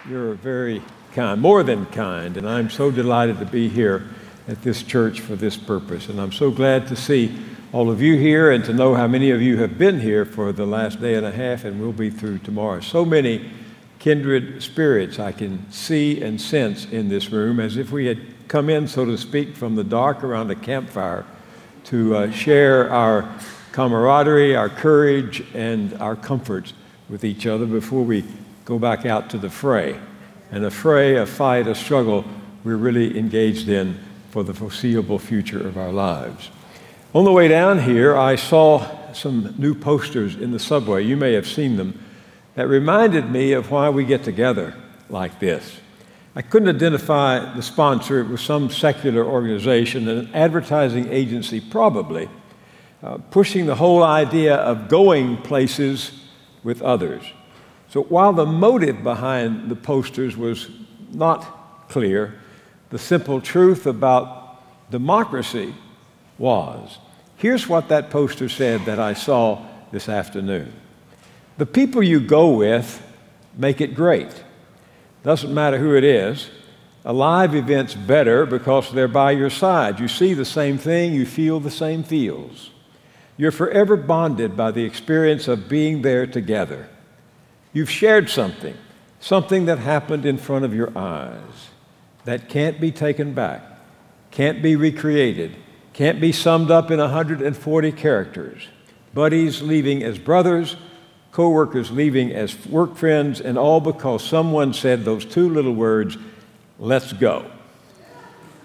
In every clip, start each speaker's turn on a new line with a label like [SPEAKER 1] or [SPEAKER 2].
[SPEAKER 1] You're very kind, more than kind, and I'm so delighted to be here at this church for this purpose. And I'm so glad to see all of you here and to know how many of you have been here for the last day and a half and will be through tomorrow. So many kindred spirits I can see and sense in this room, as if we had come in, so to speak, from the dark around a campfire to share our camaraderie, our courage, and our comforts with each other before we go back out to the fray. And a fray, a fight, a struggle we're really engaged in for the foreseeable future of our lives. On the way down here, I saw some new posters in the subway. You may have seen them. That reminded me of why we get together like this. I couldn't identify the sponsor. It was some secular organization, an advertising agency probably, pushing the whole idea of going places with others. So while the motive behind the posters was not clear, the simple truth about democracy was. Here's what that poster said that I saw this afternoon. The people you go with make it great. Doesn't matter who it is. A live event's better because they're by your side. You see the same thing, you feel the same feels. You're forever bonded by the experience of being there together. You've shared something that happened in front of your eyes that can't be taken back, can't be recreated, can't be summed up in 140 characters. Buddies leaving as brothers, co-workers leaving as work friends, and all because someone said those two little words, "Let's go."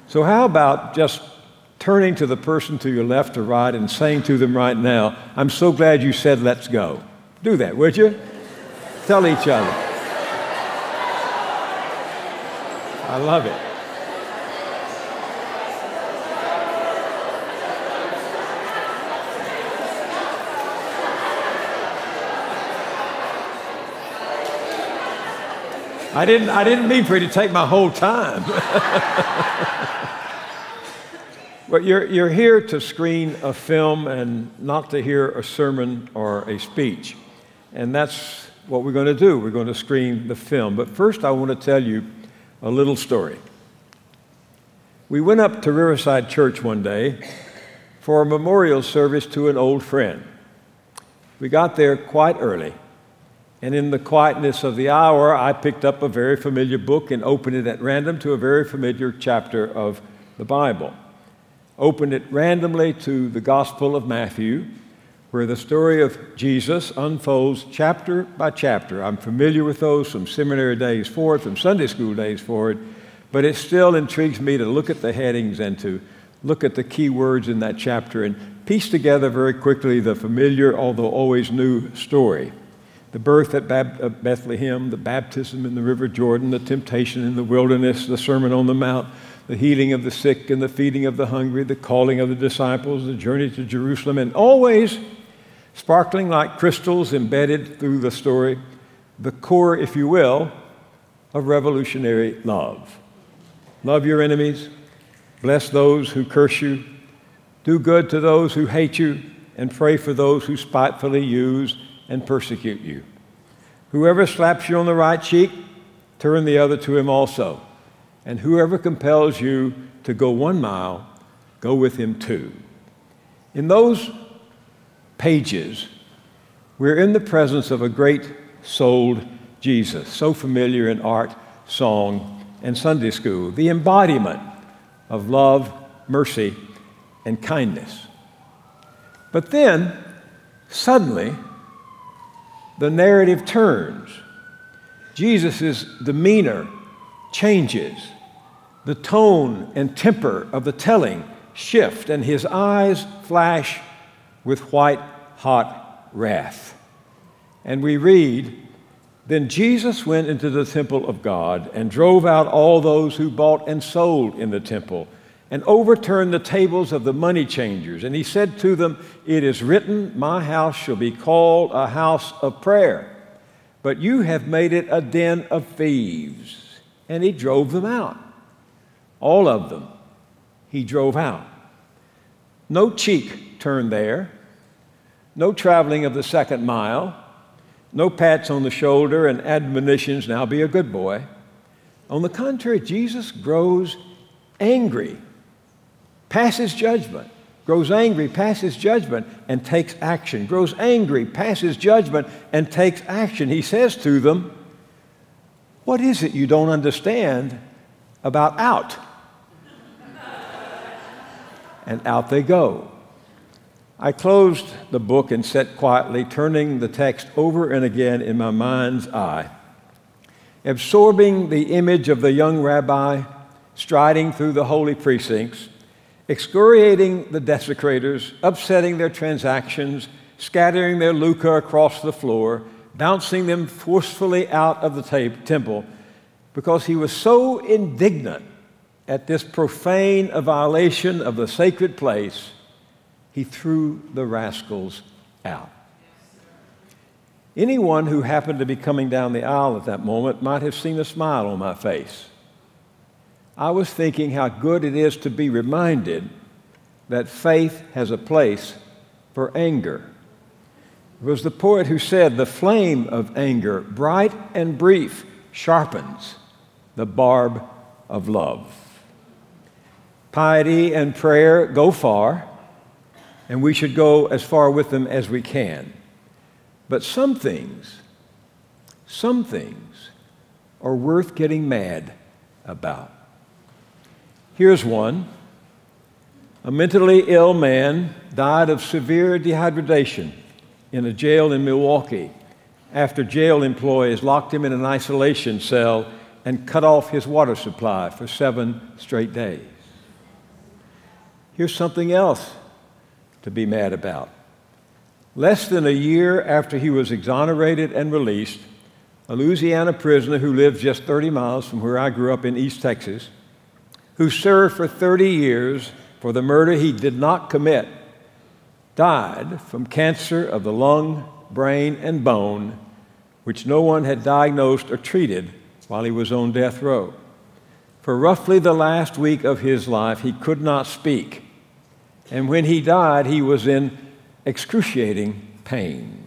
[SPEAKER 1] So how about just turning to the person to your left or right and saying to them right now, "I'm so glad you said let's go." Do that, would you? Tell each other. I love it. I didn't mean for you to take my whole time. But you're here to screen a film and not to hear a sermon or a speech. And that's what we're going to do. We're going to screen the film. But first, I want to tell you a little story. We went up to Riverside Church one day for a memorial service to an old friend. We got there quite early. And in the quietness of the hour, I picked up a very familiar book and opened it at random to a very familiar chapter of the Bible. Opened it randomly to the Gospel of Matthew, where the story of Jesus unfolds chapter by chapter. I'm familiar with those from seminary days forward, from Sunday school days forward, but it still intrigues me to look at the headings and to look at the key words in that chapter and piece together very quickly the familiar, although always new story. The birth at Bethlehem, the baptism in the River Jordan, the temptation in the wilderness, the Sermon on the Mount, the healing of the sick and the feeding of the hungry, the calling of the disciples, the journey to Jerusalem, and always sparkling like crystals embedded through the story, the core, if you will, of revolutionary love. Love your enemies, bless those who curse you, do good to those who hate you, and pray for those who spitefully use and persecute you. Whoever slaps you on the right cheek, turn the other to him also. And whoever compels you to go 1 mile, go with him 2. In those pages, we're in the presence of a great-souled Jesus, so familiar in art, song, and Sunday school, the embodiment of love, mercy, and kindness. But then, suddenly, the narrative turns. Jesus' demeanor changes. The tone and temper of the telling shift, and his eyes flash with white-hot wrath. And we read, "Then Jesus went into the temple of God and drove out all those who bought and sold in the temple and overturned the tables of the money changers. And he said to them, 'It is written, my house shall be called a house of prayer, but you have made it a den of thieves.' And he drove them out. All of them he drove out. No cheek turned there, no traveling of the second mile, no pats on the shoulder and admonitions, now be a good boy. On the contrary, Jesus grows angry, passes judgment, grows angry, passes judgment, and takes action. Grows angry, passes judgment, and takes action. He says to them, what is it you don't understand about out? And out they go. I closed the book and sat quietly, turning the text over and again in my mind's eye, absorbing the image of the young rabbi striding through the holy precincts, excoriating the desecrators, upsetting their transactions, scattering their lucre across the floor, bouncing them forcefully out of the temple, because he was so indignant at this profane violation of the sacred place, he threw the rascals out. Anyone who happened to be coming down the aisle at that moment might have seen a smile on my face. I was thinking how good it is to be reminded that faith has a place for anger. It was the poet who said, the flame of anger, bright and brief, sharpens the barb of love. Piety and prayer go far, and we should go as far with them as we can. But some things are worth getting mad about. Here's one. A mentally ill man died of severe dehydration in a jail in Milwaukee after jail employees locked him in an isolation cell and cut off his water supply for 7 straight days. Here's something else to be mad about. Less than a year after he was exonerated and released, a Louisiana prisoner who lived just 30 miles from where I grew up in East Texas, who served for 30 years for the murder he did not commit, died from cancer of the lung, brain, and bone, which no one had diagnosed or treated while he was on death row. For roughly the last week of his life, he could not speak. And when he died, he was in excruciating pain.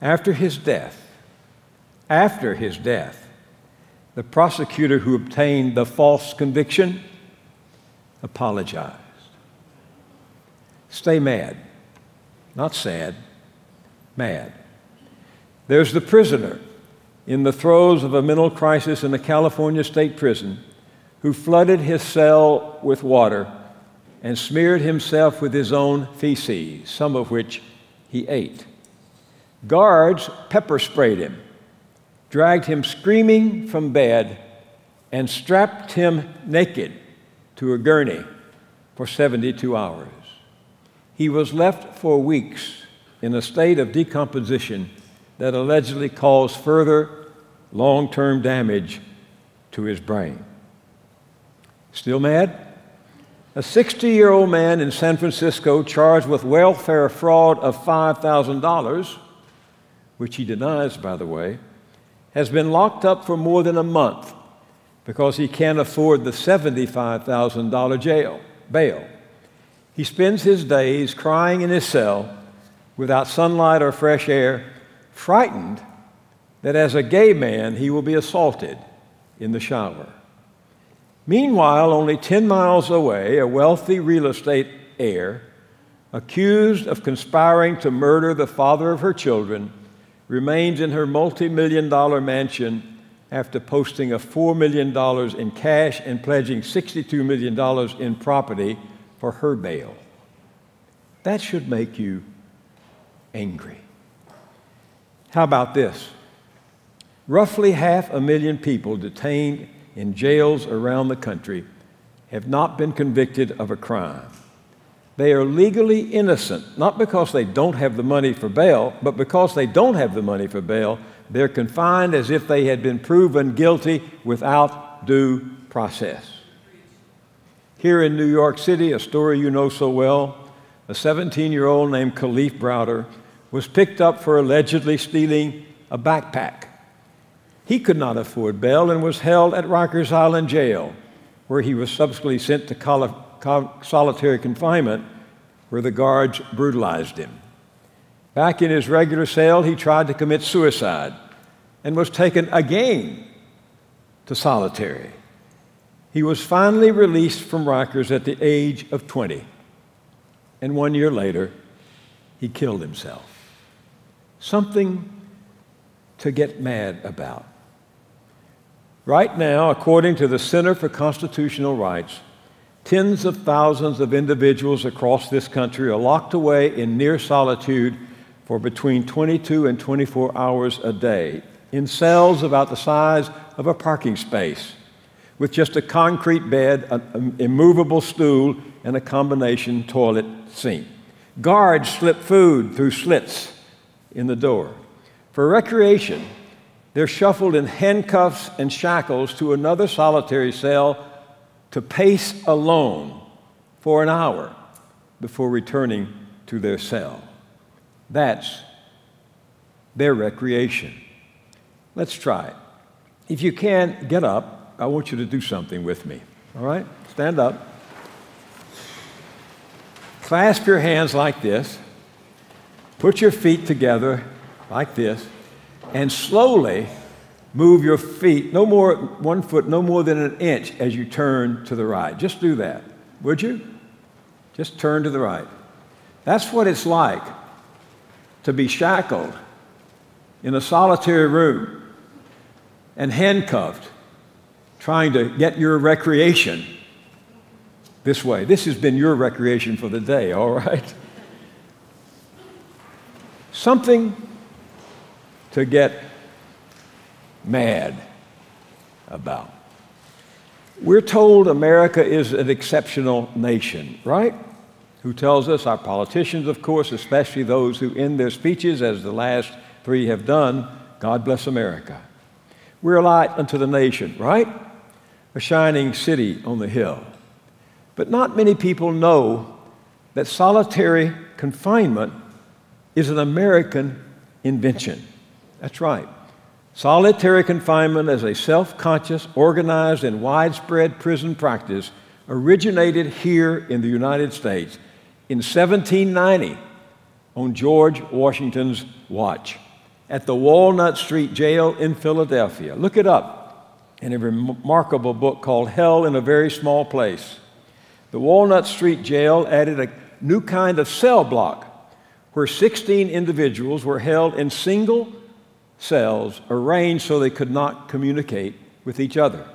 [SPEAKER 1] After his death, the prosecutor who obtained the false conviction apologized. Stay mad, not sad, mad. There's the prisoner in the throes of a mental crisis in a California state prison who flooded his cell with water and smeared himself with his own feces, some of which he ate. Guards pepper sprayed him, dragged him screaming from bed, and strapped him naked to a gurney for 72 hours. He was left for weeks in a state of decomposition that allegedly caused further long-term damage to his brain. Still mad? A 60-year-old man in San Francisco charged with welfare fraud of $5,000, which he denies, by the way, has been locked up for more than a month because he can't afford the $75,000 bail. He spends his days crying in his cell without sunlight or fresh air, frightened that as a gay man he will be assaulted in the shower. Meanwhile, only 10 miles away, a wealthy real estate heir, accused of conspiring to murder the father of her children, remains in her multi-million-dollar mansion after posting a $4 million in cash and pledging $62 million in property for her bail. That should make you angry. How about this? Roughly 500,000 people detained in jails around the country have not been convicted of a crime. They are legally innocent, not because they don't have the money for bail, but because they don't have the money for bail, they're confined as if they had been proven guilty without due process. Here in New York City, a story you know so well, a 17-year-old named Khalil Browder was picked up for allegedly stealing a backpack. He could not afford bail and was held at Rikers Island Jail, where he was subsequently sent to solitary confinement, where the guards brutalized him. Back in his regular cell, he tried to commit suicide and was taken again to solitary. He was finally released from RIKERS at the age of 20, and 1 year later, he killed himself. Something to get mad about. Right now, according to the Center for Constitutional Rights, tens of thousands of individuals across this country are locked away in near solitude for between 22 and 24 hours a day in cells about the size of a parking space, with just a concrete bed, an immovable stool, and a combination toilet sink. Guards slip food through slits in the door. For recreation, they're shuffled in handcuffs and shackles to another solitary cell to pace alone for an hour before returning to their cell. That's their recreation. Let's try it. If you can, get up. I want you to do something with me. All right? Stand up. Clasp your hands like this. Put your feet together like this. And slowly move your feet, no more, 1 foot, no more than an inch as you turn to the right. Just do that. Would you? Just turn to the right. That's what it's like to be shackled in a solitary room and handcuffed, trying to get your recreation this way. This has been your recreation for the day, all right? Something to get mad about. We're told America is an exceptional nation, right? Who tells us, our politicians, of course, especially those who end their speeches, as the last three have done, God bless America. We're a light unto the nation, right? A shining city on the hill. But not many people know that solitary confinement is an American invention. That's right. Solitary confinement as a self-conscious, organized, and widespread prison practice originated here in the United States in 1790 on George Washington's watch at the Walnut Street Jail in Philadelphia. Look it up in a remarkable book called Hell in a Very Small Place. The Walnut Street Jail added a new kind of cell block where 16 individuals were held in single cells arranged so they could not communicate with each other.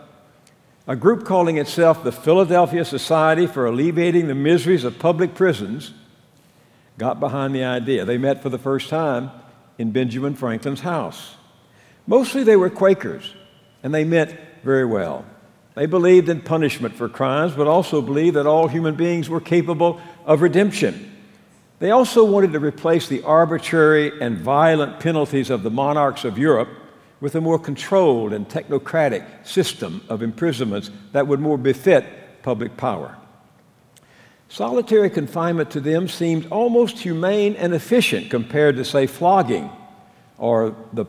[SPEAKER 1] A group calling itself the Philadelphia Society for Alleviating the Miseries of Public Prisons got behind the idea. They met for the first time in Benjamin Franklin's house. Mostly they were Quakers, and they meant very well. They believed in punishment for crimes, but also believed that all human beings were capable of redemption. They also wanted to replace the arbitrary and violent penalties of the monarchs of Europe with a more controlled and technocratic system of imprisonments that would more befit public power. Solitary confinement to them seemed almost humane and efficient compared to, say, flogging or the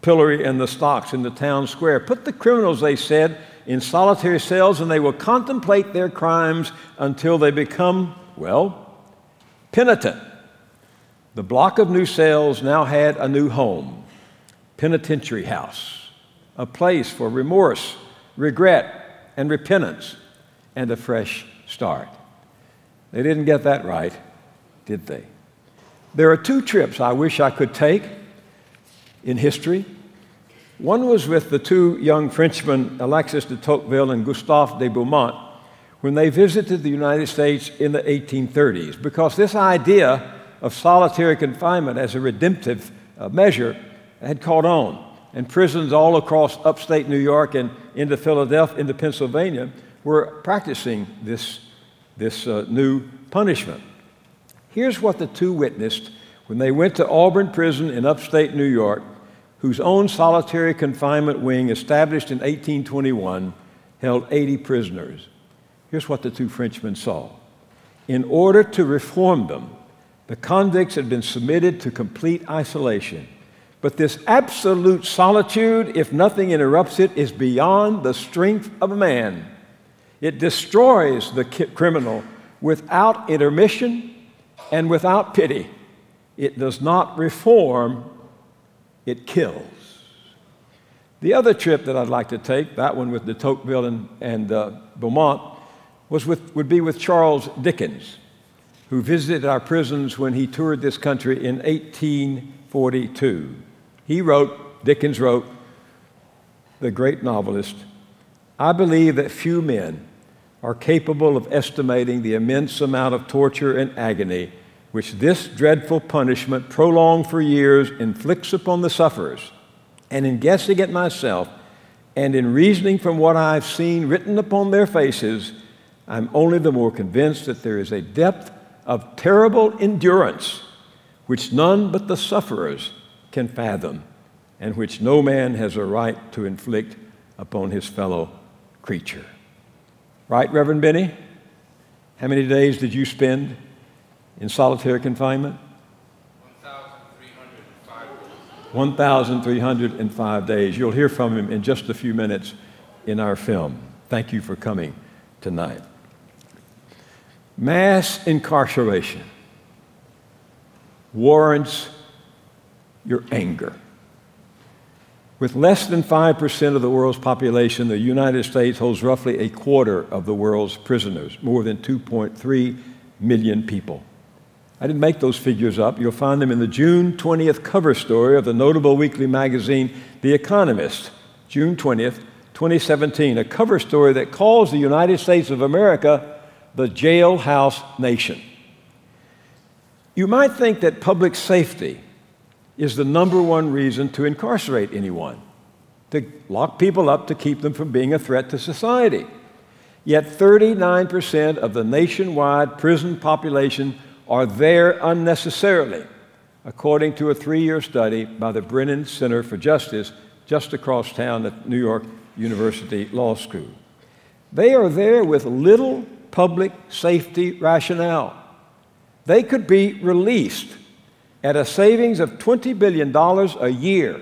[SPEAKER 1] pillory and the stocks in the town square. Put the criminals, they said, in solitary cells and they will contemplate their crimes until they become, well, penitent. The block of new cells now had a new home, penitentiary house, a place for remorse, regret, and repentance, and a fresh start. They didn't get that right, did they? There are two trips I wish I could take in history. One was with the two young Frenchmen, Alexis de Tocqueville and Gustave de Beaumont, when they visited the United States in the 1830s, because this idea of solitary confinement as a redemptive measure had caught on, and prisons all across upstate New York and into Philadelphia, into Pennsylvania, were practicing this new punishment. Here's what the two witnessed when they went to Auburn Prison in upstate New York, whose own solitary confinement wing, established in 1821, held 80 prisoners. Here's what the two Frenchmen saw. In order to reform them, the convicts had been submitted to complete isolation. But this absolute solitude, if nothing interrupts it, is beyond the strength of a man. It destroys the criminal without intermission and without pity. It does not reform, it kills. The other trip that I'd like to take, that one with de Tocqueville and Beaumont, would be with Charles Dickens, who visited our prisons when he toured this country in 1842. Dickens wrote, the great novelist, "I believe that few men are capable of estimating the immense amount of torture and agony which this dreadful punishment, prolonged for years, inflicts upon the sufferers. And in guessing at myself, and in reasoning from what I've seen written upon their faces, I'm only the more convinced that there is a depth of terrible endurance which none but the sufferers can fathom, and which no man has a right to inflict upon his fellow creature." Right, Reverend Benny? How many days did you spend in solitary confinement? 1,305 days. You'll hear from him in just a few minutes in our film. Thank you for coming tonight. Mass incarceration warrants your anger. With less than 5% of the world's population, the United States holds roughly a quarter of the world's prisoners, more than 2.3 million people. I didn't make those figures up. You'll find them in the June 20th cover story of the notable weekly magazine, The Economist, June 20th, 2017, a cover story that calls the United States of America the jailhouse nation. You might think that public safety is the number one reason to incarcerate anyone, to lock people up to keep them from being a threat to society. Yet 39% of the nationwide prison population are there unnecessarily, according to a 3-year study by the Brennan Center for Justice just across town at New York University Law School. They are there with little public safety rationale. They could be released at a savings of $20 billion a year,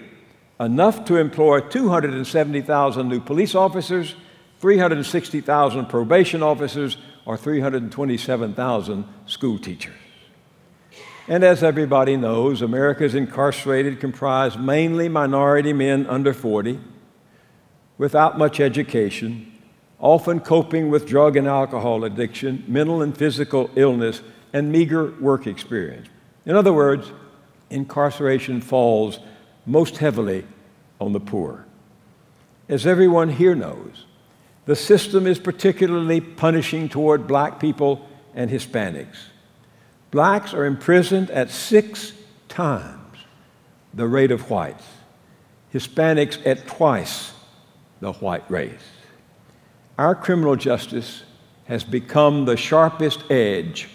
[SPEAKER 1] enough to employ 270,000 new police officers, 360,000 probation officers, or 327,000 school teachers. And as everybody knows, America's incarcerated comprise mainly minority men under 40, without much education, often coping with drug and alcohol addiction, mental and physical illness, and meager work experience. In other words, incarceration falls most heavily on the poor. As everyone here knows, the system is particularly punishing toward black people and Hispanics. Blacks are imprisoned at 6 times the rate of whites, Hispanics at twice the white race. Our criminal justice has become the sharpest edge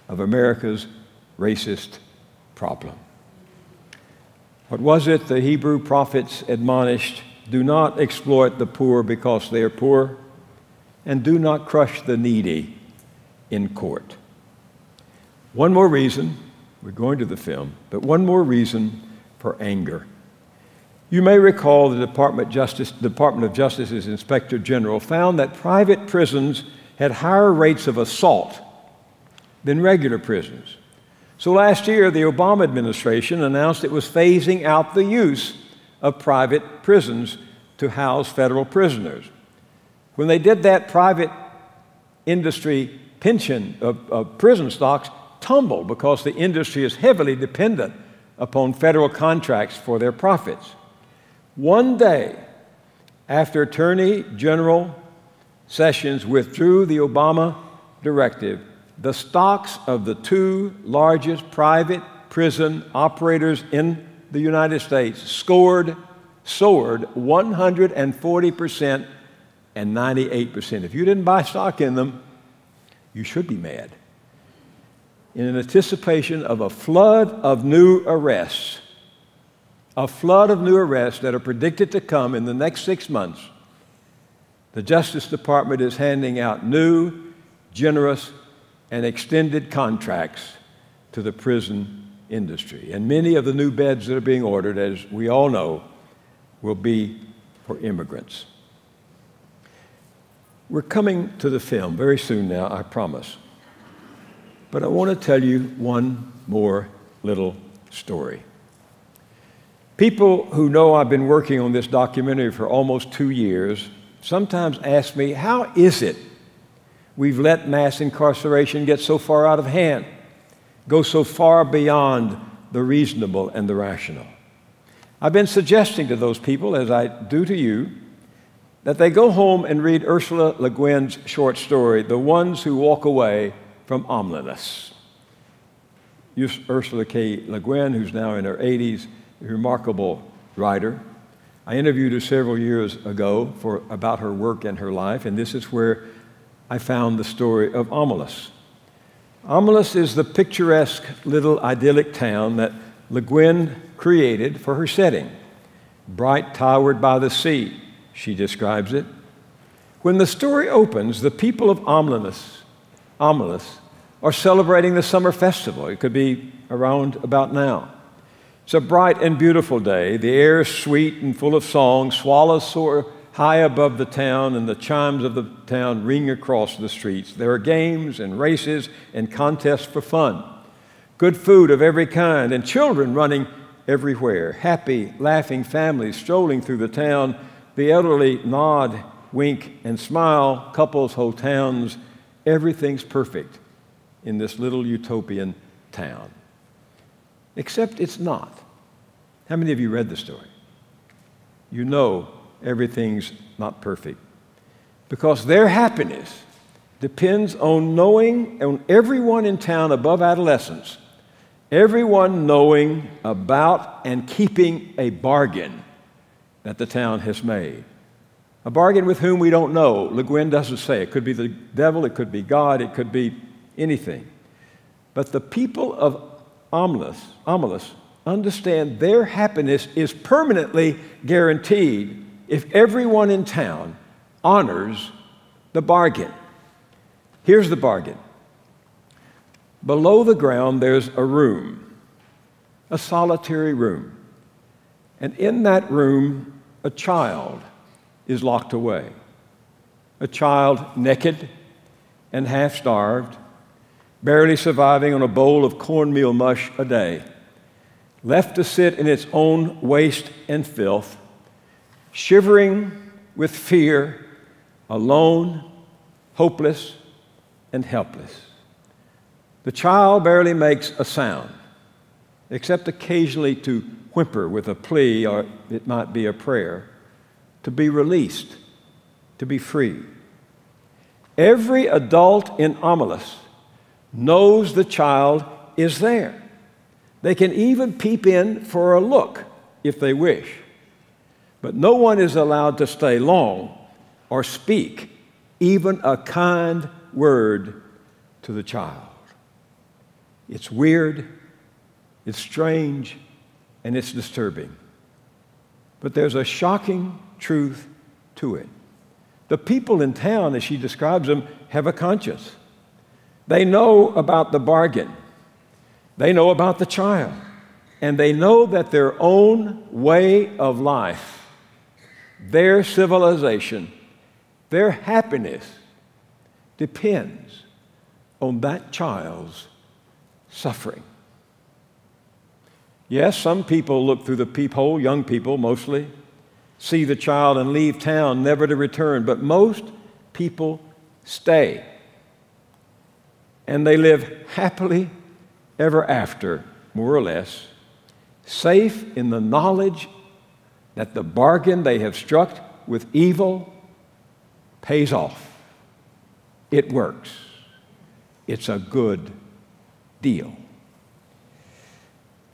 [SPEAKER 1] of America's racist problem. What was it the Hebrew prophets admonished? Do not exploit the poor because they are poor, and do not crush the needy in court. One more reason, we're going to the film, but one more reason for anger. You may recall the Department of Justice's Inspector General found that private prisons had higher rates of assault than regular prisons. So last year, the Obama administration announced it was phasing out the use of private prisons to house federal prisoners. When they did that, private industry pension of prison stocks tumbled because the industry is heavily dependent upon federal contracts for their profits. One day after Attorney General Sessions withdrew the Obama directive, the stocks of the 2 largest private prison operators in the United States soared 140% and 98%. If you didn't buy stock in them, you should be mad. In anticipation of a flood of new arrests that are predicted to come in the next 6 months, the Justice Department is handing out new, generous, and extended contracts to the prison industry. And many of the new beds that are being ordered, as we all know, will be for immigrants. We're coming to the film very soon now, I promise. But I want to tell you one more little story. People who know I've been working on this documentary for almost 2 years sometimes ask me, how is it we've let mass incarceration get so far out of hand, go so far beyond the reasonable and the rational? I've been suggesting to those people, as I do to you, that they go home and read Ursula Le Guin's short story, The Ones Who Walk Away from Ominous. Ursula K. Le Guin, who's now in her 80s, a remarkable writer. I interviewed her several years ago about her work and her life, and this is where I found the story of Ominous. Ominous is the picturesque little idyllic town that Le Guin created for her setting. Bright towered by the sea, she describes it. When the story opens, the people of Ominous are celebrating the summer festival. It could be around about now. It's a bright and beautiful day. The air is sweet and full of song. Swallows soar high above the town, and the chimes of the town ring across the streets. There are games and races and contests for fun. Good food of every kind, and children running everywhere. Happy, laughing families strolling through the town. The elderly nod, wink, and smile. Couples hold hands. Everything's perfect in this little utopian town. Except it's not. How many of you read the story? You know everything's not perfect, because their happiness depends on knowing, on everyone in town above adolescence, everyone knowing about and keeping a bargain that the town has made. A bargain with whom we don't know. Le Guin doesn't say. It could be the devil, it could be God, it could be anything. But the people of Ominous understand their happiness is permanently guaranteed if everyone in town honors the bargain. Here's the bargain. Below the ground, there's a room, a solitary room. And in that room, a child is locked away. A child naked and half-starved, barely surviving on a bowl of cornmeal mush a day, left to sit in its own waste and filth, shivering with fear, alone, hopeless, and helpless. The child barely makes a sound, except occasionally to whimper with a plea, or it might be a prayer, to be released, to be free. Every adult in Ominous knows the child is there. They can even peep in for a look if they wish. But no one is allowed to stay long or speak even a kind word to the child. It's weird, it's strange, and it's disturbing. But there's a shocking truth to it. The people in town, as she describes them, have a conscience. They know about the bargain. They know about the child. And they know that their own way of life, their civilization, their happiness depends on that child's suffering. Yes, some people look through the peephole, young people mostly, see the child and leave town never to return, but most people stay. And they live happily ever after, more or less, safe in the knowledge that the bargain they have struck with evil pays off. It works. It's a good deal.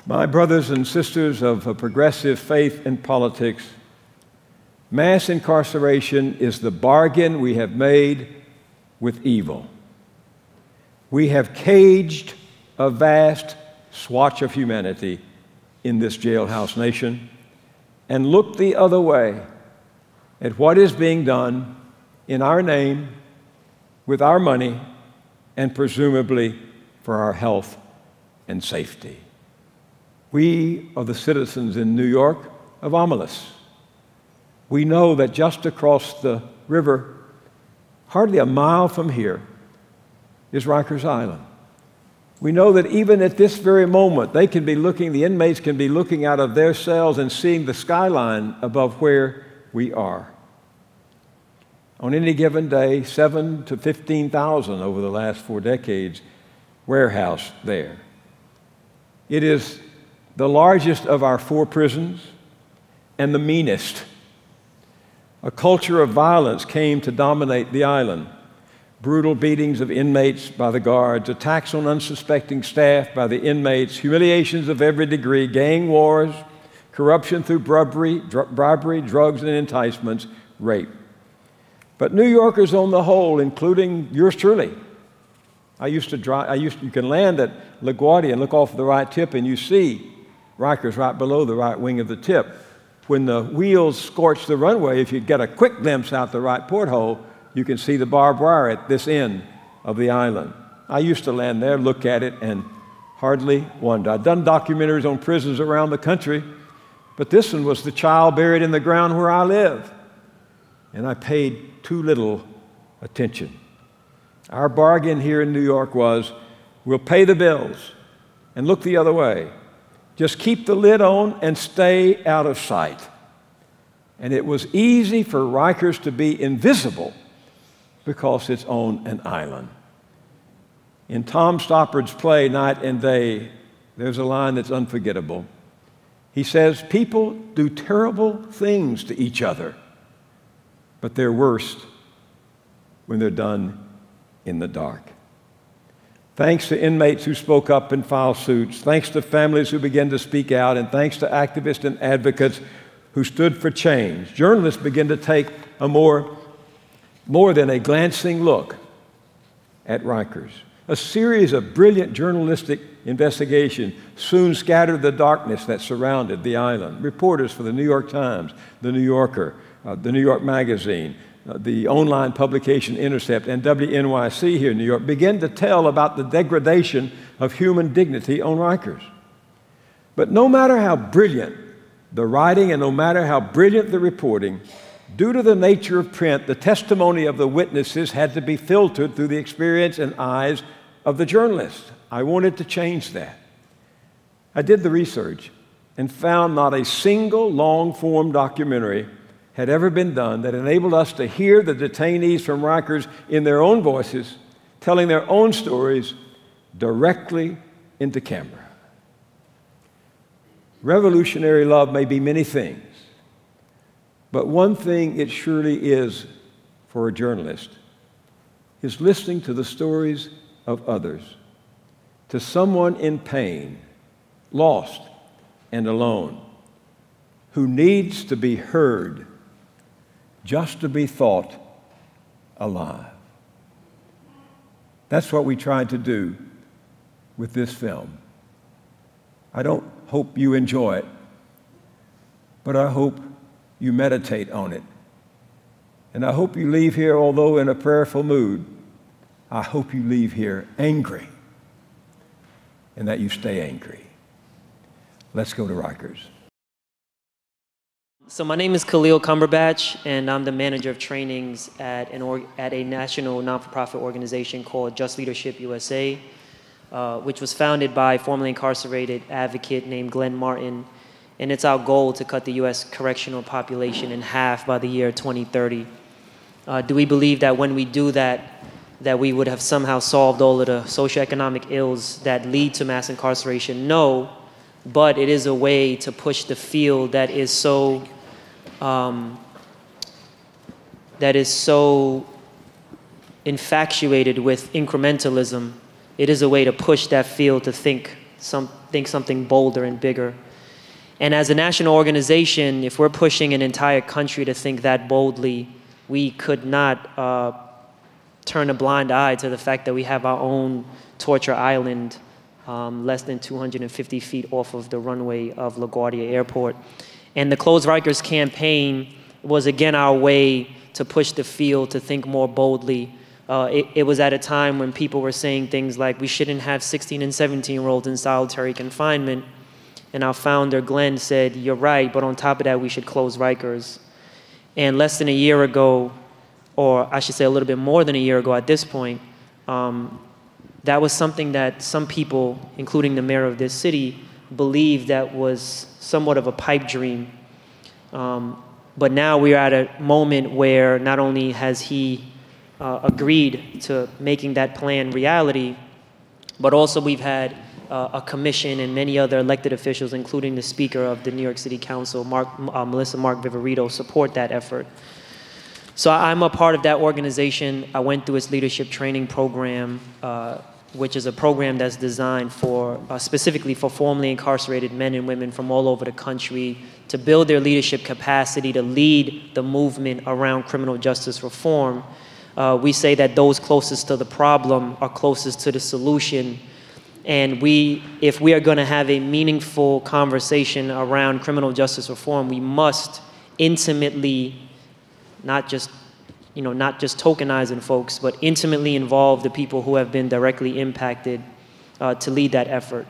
[SPEAKER 1] My brothers and sisters of a progressive faith in politics, mass incarceration is the bargain we have made with evil. We have caged a vast swatch of humanity in this jailhouse nation and looked the other way at what is being done in our name, with our money, and presumably for our health and safety. We are the citizens in New York of Ominous. We know that just across the river, hardly a mile from here, is Rikers Island. We know that even at this very moment, the inmates can be looking out of their cells and seeing the skyline above where we are. On any given day, 7,000 to 15,000 over the last 4 decades warehoused there. It is the largest of our 4 prisons and the meanest. A culture of violence came to dominate the island. Brutal beatings of inmates by the guards, attacks on unsuspecting staff by the inmates, humiliations of every degree, gang wars, corruption through bribery, drugs and enticements, rape. But New Yorkers on the whole, including yours truly, you can land at LaGuardia and look off the right tip and you see RIKERS right below the right wing of the tip. When the wheels scorch the runway, if you get a quick glimpse out the right porthole, you can see the barbed wire at this end of the island. I used to land there, look at it, and hardly wonder. I've done documentaries on prisons around the country, but this one was the child buried in the ground where I live. And I paid too little attention. Our bargain here in New York was, we'll pay the bills and look the other way. Just keep the lid on and stay out of sight. And it was easy for RIKERS to be invisible because it's on an island. In Tom Stoppard's play, Night and Day, there's a line that's unforgettable. He says, people do terrible things to each other, but they're worst when they're done in the dark. Thanks to inmates who spoke up and filed suits, thanks to families who began to speak out, and thanks to activists and advocates who stood for change, journalists began to take a more than a glancing look at RIKERS. A series of brilliant journalistic investigations soon scattered the darkness that surrounded the island. Reporters for the New York Times, the New Yorker, the New York Magazine, the online publication Intercept, and WNYC here in New York began to tell about the degradation of human dignity on RIKERS. But no matter how brilliant the writing and no matter how brilliant the reporting, due to the nature of print, the testimony of the witnesses had to be filtered through the experience and eyes of the journalists. I wanted to change that. I did the research and found not a single long-form documentary had ever been done that enabled us to hear the detainees from RIKERS in their own voices, telling their own stories directly into camera. Revolutionary love may be many things, but one thing it surely is for a journalist is listening to the stories of others, to someone in pain, lost and alone, who needs to be heard just to be thought alive. That's what we tried to do with this film. I don't hope you enjoy it, but I hope you meditate on it. And I hope you leave here, although in a prayerful mood, I hope you leave here angry and that you stay angry. Let's go to RIKERS.
[SPEAKER 2] So my name is Khalil Cumberbatch, and I'm the manager of trainings at a national non-for-profit organization called JustLeadershipUSA, which was founded by formerly incarcerated advocate named Glenn Martin. And it's our goal to cut the U.S. correctional population in half by the year 2030. Do we believe that when we do that, that we would have somehow solved all of the socioeconomic ills that lead to mass incarceration? No, but it is a way to push the field that is so infatuated with incrementalism. It is a way to push that field to think something bolder and bigger. And as a national organization, if we're pushing an entire country to think that boldly, we could not turn a blind eye to the fact that we have our own torture island less than 250 feet off of the runway of LaGuardia Airport. And the Close RIKERS campaign was again our way to push the field to think more boldly. It was at a time when people were saying things like we shouldn't have 16 and 17-year-olds in solitary confinement. And our founder, Glenn, said, you're right, but on top of that, we should close RIKERS. And less than a year ago, or I should say a little bit more than a year ago at this point, that was something that some people, including the mayor of this city, believed that was somewhat of a pipe dream. But now we're at a moment where not only has he agreed to making that plan reality, but also we've had a commission and many other elected officials, including the Speaker of the New York City Council, Melissa Viverito, support that effort. So I'm a part of that organization. I went through its leadership training program, which is a program that's designed for specifically for formerly incarcerated men and women from all over the country to build their leadership capacity to lead the movement around criminal justice reform. We say that those closest to the problem are closest to the solution. And if we are going to have a meaningful conversation around criminal justice reform, we must intimately, not just tokenizing folks, but intimately involve the people who have been directly impacted to lead that effort.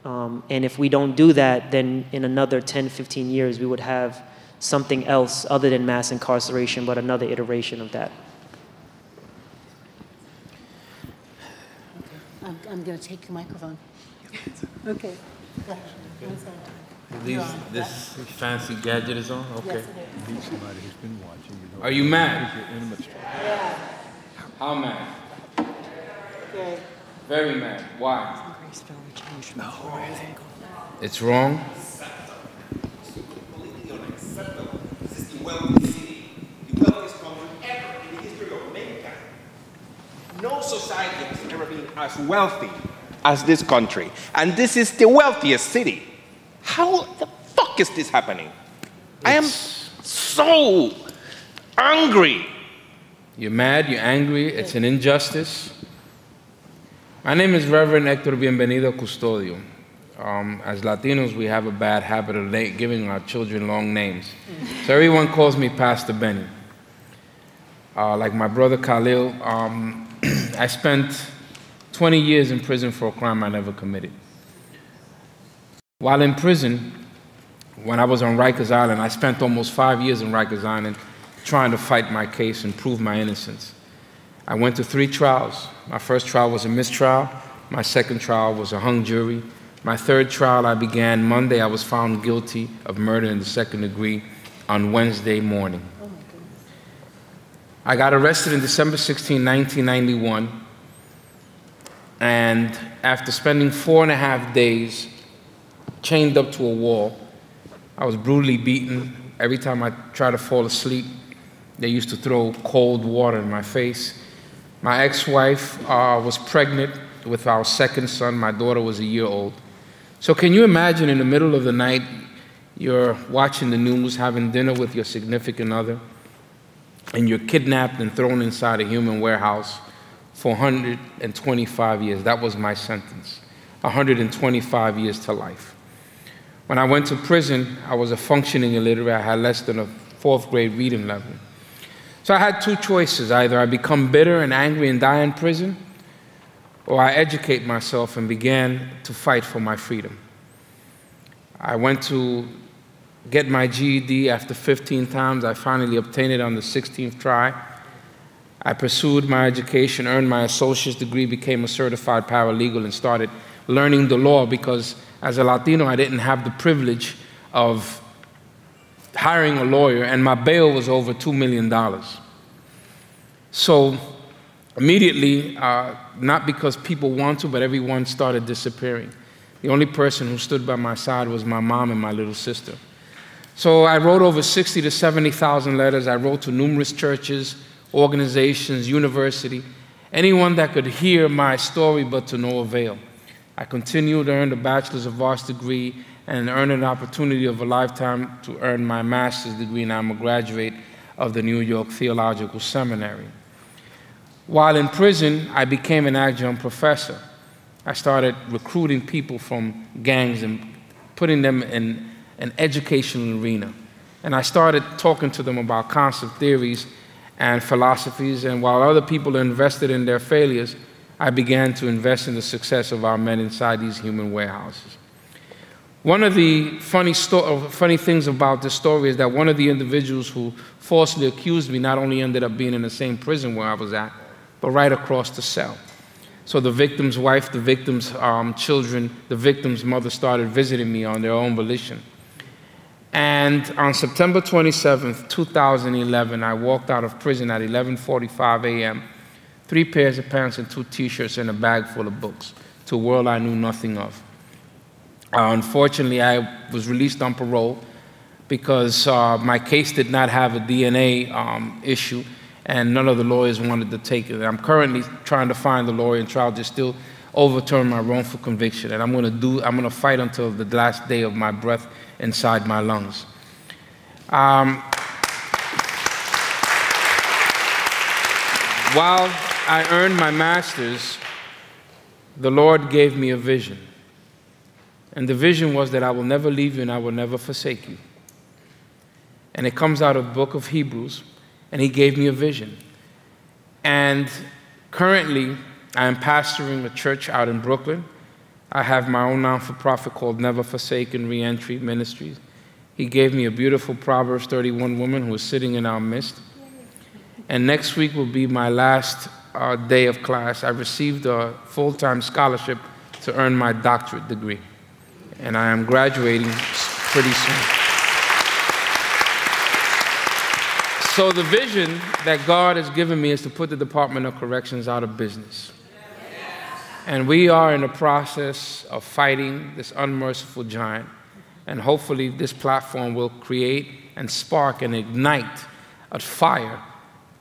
[SPEAKER 2] And if we don't do that, then in another 10, 15 years, we would have something else other than mass incarceration, but another iteration of that.
[SPEAKER 3] I'm going to take your microphone. Okay. Go ahead.
[SPEAKER 4] This fancy gadget is on? Okay.
[SPEAKER 3] Yes, it is.
[SPEAKER 1] Somebody who's been watching, you know.
[SPEAKER 4] Are you mad?
[SPEAKER 3] Yeah.
[SPEAKER 4] How mad?
[SPEAKER 3] Okay.
[SPEAKER 4] Very mad. Why? It's wrong?
[SPEAKER 5] Completely unacceptable. This is the wealthiest city, the wealthiest country ever in the history of mankind. No society has ever been as wealthy as this country. And this is the wealthiest city. How the fuck is this happening? I am so angry.
[SPEAKER 4] You're mad, you're angry, it's an injustice. My name is Reverend Hector Bienvenido Custodio. As Latinos, we have a bad habit of giving our children long names. So everyone calls me Pastor Benny. Like my brother Khalil, I spent 20 years in prison for a crime I never committed. While in prison, when I was on Rikers Island, I spent almost 5 years in Rikers Island trying to fight my case and prove my innocence. I went to 3 trials. My first trial was a mistrial. My second trial was a hung jury. My third trial I began Monday. I was found guilty of murder in the 2nd degree on Wednesday morning. I got arrested on December 16, 1991. And after spending 4.5 days chained up to a wall, I was brutally beaten. Every time I tried to fall asleep, they used to throw cold water in my face. My ex-wife was pregnant with our second son. My daughter was a year old. So can you imagine in the middle of the night, you're watching the news, having dinner with your significant other, and you're kidnapped and thrown inside a human warehouse for 125 years. That was my sentence, 125 years to life. When I went to prison, I was a functioning illiterate. I had less than a 4th grade reading level. So I had 2 choices. Either I become bitter and angry and die in prison, or I educate myself and began to fight for my freedom. I went to get my GED after 15 times. I finally obtained it on the 16th try. I pursued my education, earned my associate's degree, became a certified paralegal, and started learning the law because as a Latino, I didn't have the privilege of hiring a lawyer, and my bail was over $2 million. So immediately, not because people want to, but everyone started disappearing. The only person who stood by my side was my mom and my little sister. So I wrote over 60 to 70,000 letters. I wrote to numerous churches, organizations, university, anyone that could hear my story, but to no avail. I continued to earn a Bachelor's of Arts degree and earned an opportunity of a lifetime to earn my master's degree, and I'm a graduate of the New York Theological Seminary. While in prison, I became an adjunct professor. I started recruiting people from gangs and putting them in an educational arena. And I started talking to them about concept theories and philosophies, and while other people invested in their failures, I began to invest in the success of our men inside these human warehouses. One of the funny things about this story is that one of the individuals who falsely accused me not only ended up being in the same prison where I was at, but right across the cell. So the victim's wife, the victim's children, the victim's mother started visiting me on their own volition. And on September 27th, 2011, I walked out of prison at 11:45 a.m., 3 pairs of pants and 2 T-shirts and a bag full of books, to a world I knew nothing of. Unfortunately, I was released on parole because my case did not have a DNA issue, and none of the lawyers wanted to take it. I'm currently trying to find the lawyer and trial to still overturn my wrongful conviction, and I'm going to fight until the last day of my breath inside my lungs. While I earned my master's, the Lord gave me a vision. And the vision was that I will never leave you and I will never forsake you. And it comes out of the book of Hebrews, and he gave me a vision. And currently, I am pastoring a church out in Brooklyn. I have my own non-for-profit called Never Forsaken Reentry Ministries. He gave me a beautiful Proverbs 31 woman who is sitting in our midst. And next week will be my last day of class. I received a full-time scholarship to earn my doctorate degree. And I am graduating pretty soon. So the vision that God has given me is to put the Department of Corrections out of business. And we are in the process of fighting this unmerciful giant. And hopefully this platform will create and spark and ignite a fire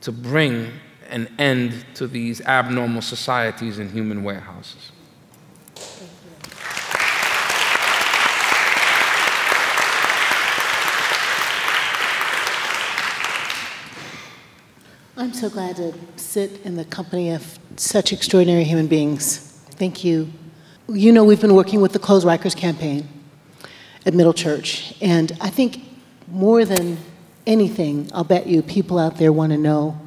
[SPEAKER 4] to bring an end to these abnormal societies in human warehouses.
[SPEAKER 3] I'm so glad to sit in the company of such extraordinary human beings. Thank you. You know, we've been working with the Close RIKERS campaign at Middle Church, and I think more than anything, I'll bet you people out there want to know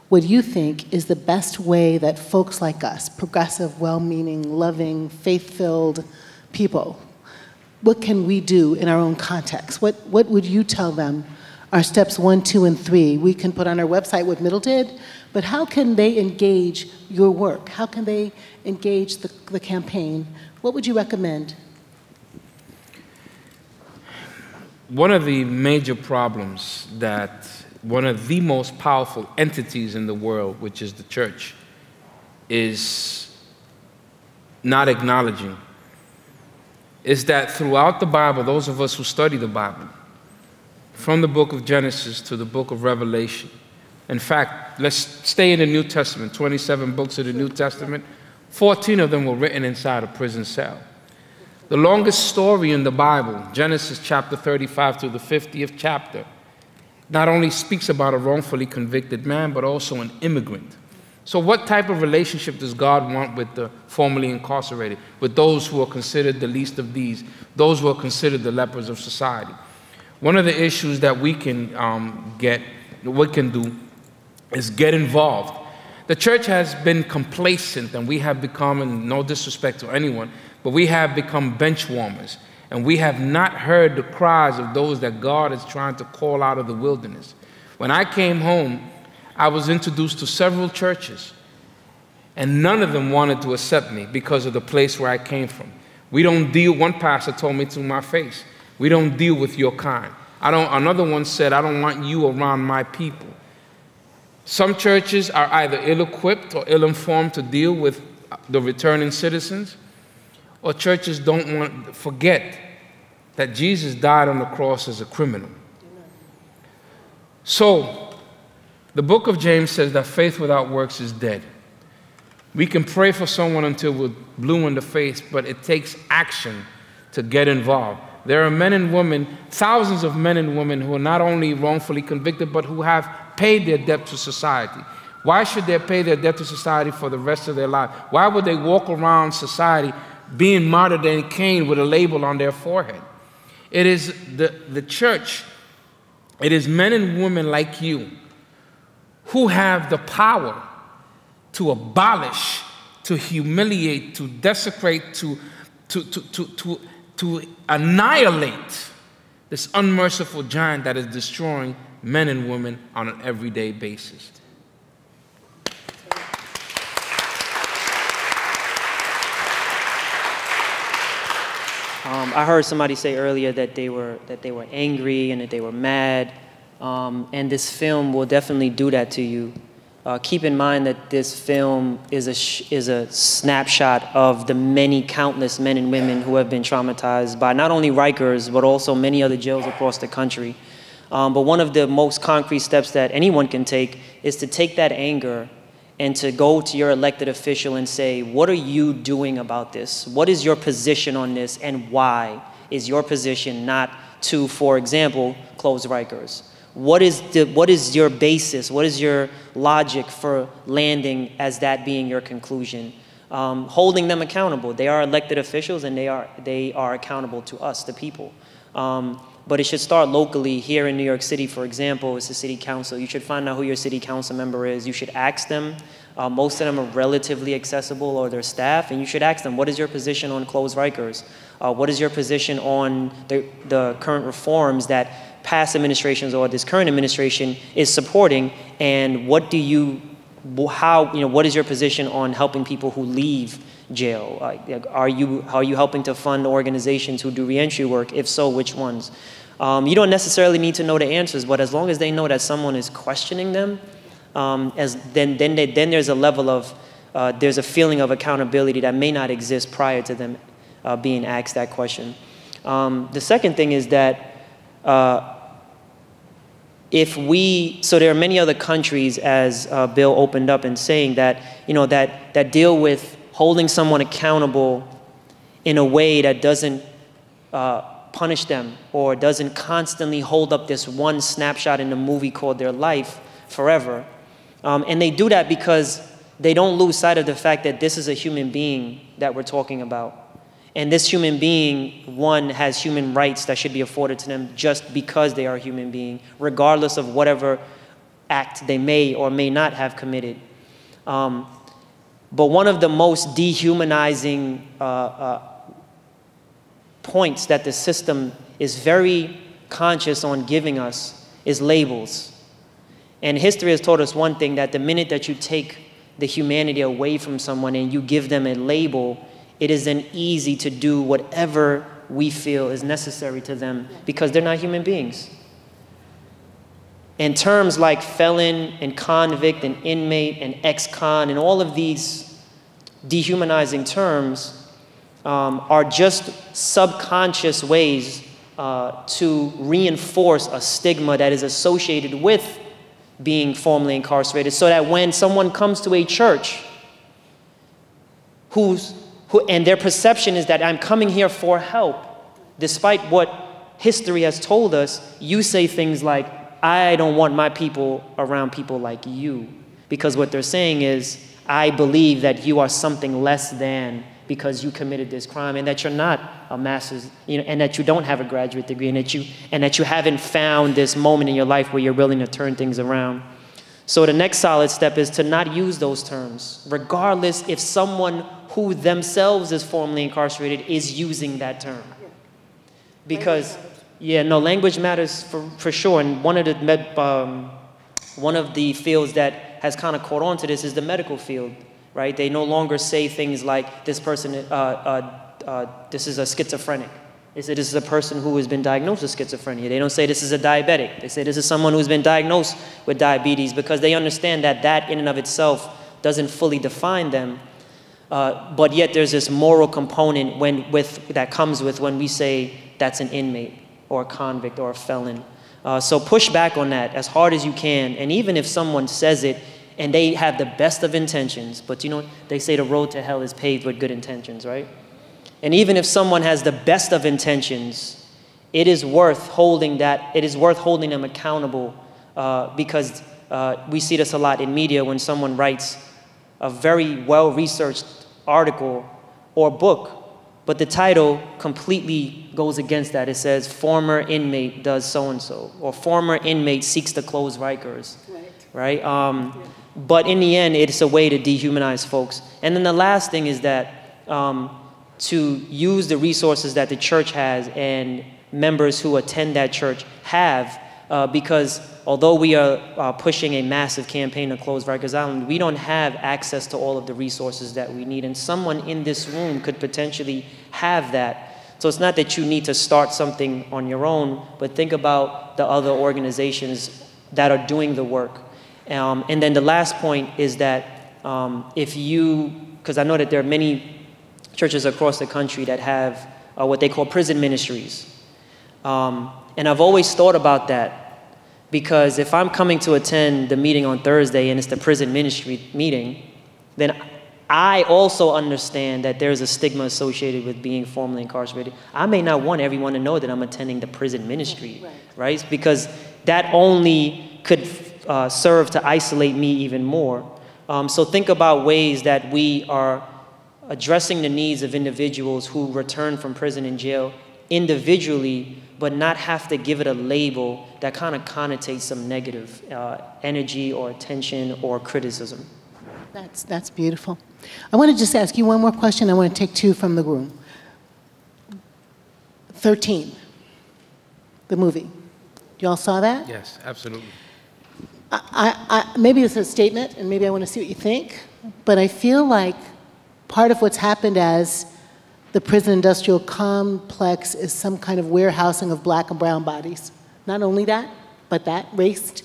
[SPEAKER 3] what you think is the best way that folks like us, progressive, well-meaning, loving, faith-filled people, what can we do in our own context? What would you tell them are steps 1, 2, and 3? We can put on our website what Middle did, but how can they engage your work? How can they engage the campaign? What would you recommend?
[SPEAKER 4] One of the major problems that one of the most powerful entities in the world, which is the church, is not acknowledging, is that throughout the Bible, those of us who study the Bible, from the book of Genesis to the book of Revelation. In fact, let's stay in the New Testament, 27 books of the New Testament, 14 of them were written inside a prison cell. The longest story in the Bible, Genesis chapter 35 to the 50th chapter, not only speaks about a wrongfully convicted man, but also an immigrant. So what type of relationship does God want with the formerly incarcerated, with those who are considered the least of these, those who are considered the lepers of society? One of the issues that we can do is get involved. The church has been complacent, and we have become, and no disrespect to anyone, but we have become bench warmers, and we have not heard the cries of those that God is trying to call out of the wilderness. When I came home, I was introduced to several churches, and none of them wanted to accept me because of the place where I came from. We don't deal, one pastor told me to my face, we don't deal with your kind. Another one said, I don't want you around my people. Some churches are either ill-equipped or ill-informed to deal with the returning citizens, or churches don't forget that Jesus died on the cross as a criminal. So, the book of James says that faith without works is dead. We can pray for someone until we're blue in the face, but it takes action to get involved. There are men and women, thousands of men and women who are not only wrongfully convicted, but who have paid their debt to society. Why should they pay their debt to society for the rest of their life? Why would they walk around society being martyred and Cain with a label on their forehead? It is the church, it is men and women like you who have the power to abolish, to humiliate, to desecrate, to annihilate this unmerciful giant that is destroying men and women on an everyday basis.
[SPEAKER 2] I heard somebody say earlier that they were angry and that they were mad, and this film will definitely do that to you. Keep in mind that this film is a snapshot of the many countless men and women who have been traumatized by not only RIKERS, but also many other jails across the country. But one of the most concrete steps that anyone can take is to take that anger and to go to your elected official and say, what are you doing about this? What is your position on this, and why is your position not to, for example, close RIKERS? What is your basis? What is your logic for landing as that being your conclusion? Holding them accountable. They are elected officials, and they are accountable to us, the people. But it should start locally. Here in New York City, for example, it's the city council. You should find out who your city council member is. You should ask them. Most of them are relatively accessible, or their staff, and you should ask them, what is your position on closed RIKERS? What is your position on the current reforms that past administrations or this current administration is supporting, and what is your position on helping people who leave jail? Are you helping to fund organizations who do reentry work? If so, which ones? You don't necessarily need to know the answers, but as long as they know that someone is questioning them, then there's a level of there's a feeling of accountability that may not exist prior to them being asked that question. The second thing is that so there are many other countries, as Bill opened up and saying that, that deal with holding someone accountable in a way that doesn't punish them or doesn't constantly hold up this one snapshot in the movie called their life forever. And they do that because they don't lose sight of the fact that this is a human being that we're talking about. And this human being, one, has human rights that should be afforded to them just because they are a human being, regardless of whatever act they may or may not have committed. But one of the most dehumanizing points that the system is very conscious on giving us is labels. And history has taught us one thing, that the minute that you take the humanity away from someone and you give them a label, it is then easy to do whatever we feel is necessary to them because they're not human beings. And terms like felon and convict and inmate and ex-con and all of these dehumanizing terms are just subconscious ways to reinforce a stigma that is associated with being formerly incarcerated, so that when someone comes to a church and their perception is that I'm coming here for help, despite what history has told us, you say things like, I don't want my people around people like you. Because what they're saying is, I believe that you are something less than because you committed this crime, and that you're not a master's, and that you don't have a graduate degree, and that you haven't found this moment in your life where you're willing to turn things around. So the next solid step is to not use those terms, regardless if someone who themselves is formerly incarcerated is using that term. Because, language matters for sure. And one of the fields that has kind of caught on to this is the medical field, right? They no longer say things like, this person, this is a schizophrenic. They say this is a person who has been diagnosed with schizophrenia. They don't say this is a diabetic. They say this is someone who's been diagnosed with diabetes, because they understand that that in and of itself doesn't fully define them. But yet there's this moral component that comes with when we say that's an inmate or a convict or a felon. So push back on that as hard as you can. And even if someone says it and they have the best of intentions, but they say the road to hell is paved with good intentions, right? And even if someone has the best of intentions, it is worth holding them accountable, because we see this a lot in media when someone writes a very well-researched article or book, but the title completely goes against that. It says, former inmate does so-and-so, or former inmate seeks to close RIKERS, right? But in the end, it's a way to dehumanize folks. And then the last thing is that to use the resources that the church has and members who attend that church have, because although we are pushing a massive campaign to close RIKERS Island, we don't have access to all of the resources that we need. And someone in this room could potentially have that. So it's not that you need to start something on your own, but think about the other organizations that are doing the work. And then the last point is that because I know that there are many churches across the country that have what they call prison ministries. And I've always thought about that, because if I'm coming to attend the meeting on Thursday and it's the prison ministry meeting, then I also understand that there's a stigma associated with being formerly incarcerated. I may not want everyone to know that I'm attending the prison ministry, right? Because that only could serve to isolate me even more. So think about ways that we are addressing the needs of individuals who return from prison and jail individually, but not have to give it a label that kind of connotates some negative energy or attention or criticism.
[SPEAKER 3] That's beautiful. I want to just ask you one more question. I want to take two from the room. 13, the movie. Y'all saw that?
[SPEAKER 4] Yes, absolutely.
[SPEAKER 3] Maybe it's a statement, and maybe I want to see what you think, but I feel like part of what's happened as the prison industrial complex is some kind of warehousing of black and brown bodies. Not only that, but that, raced.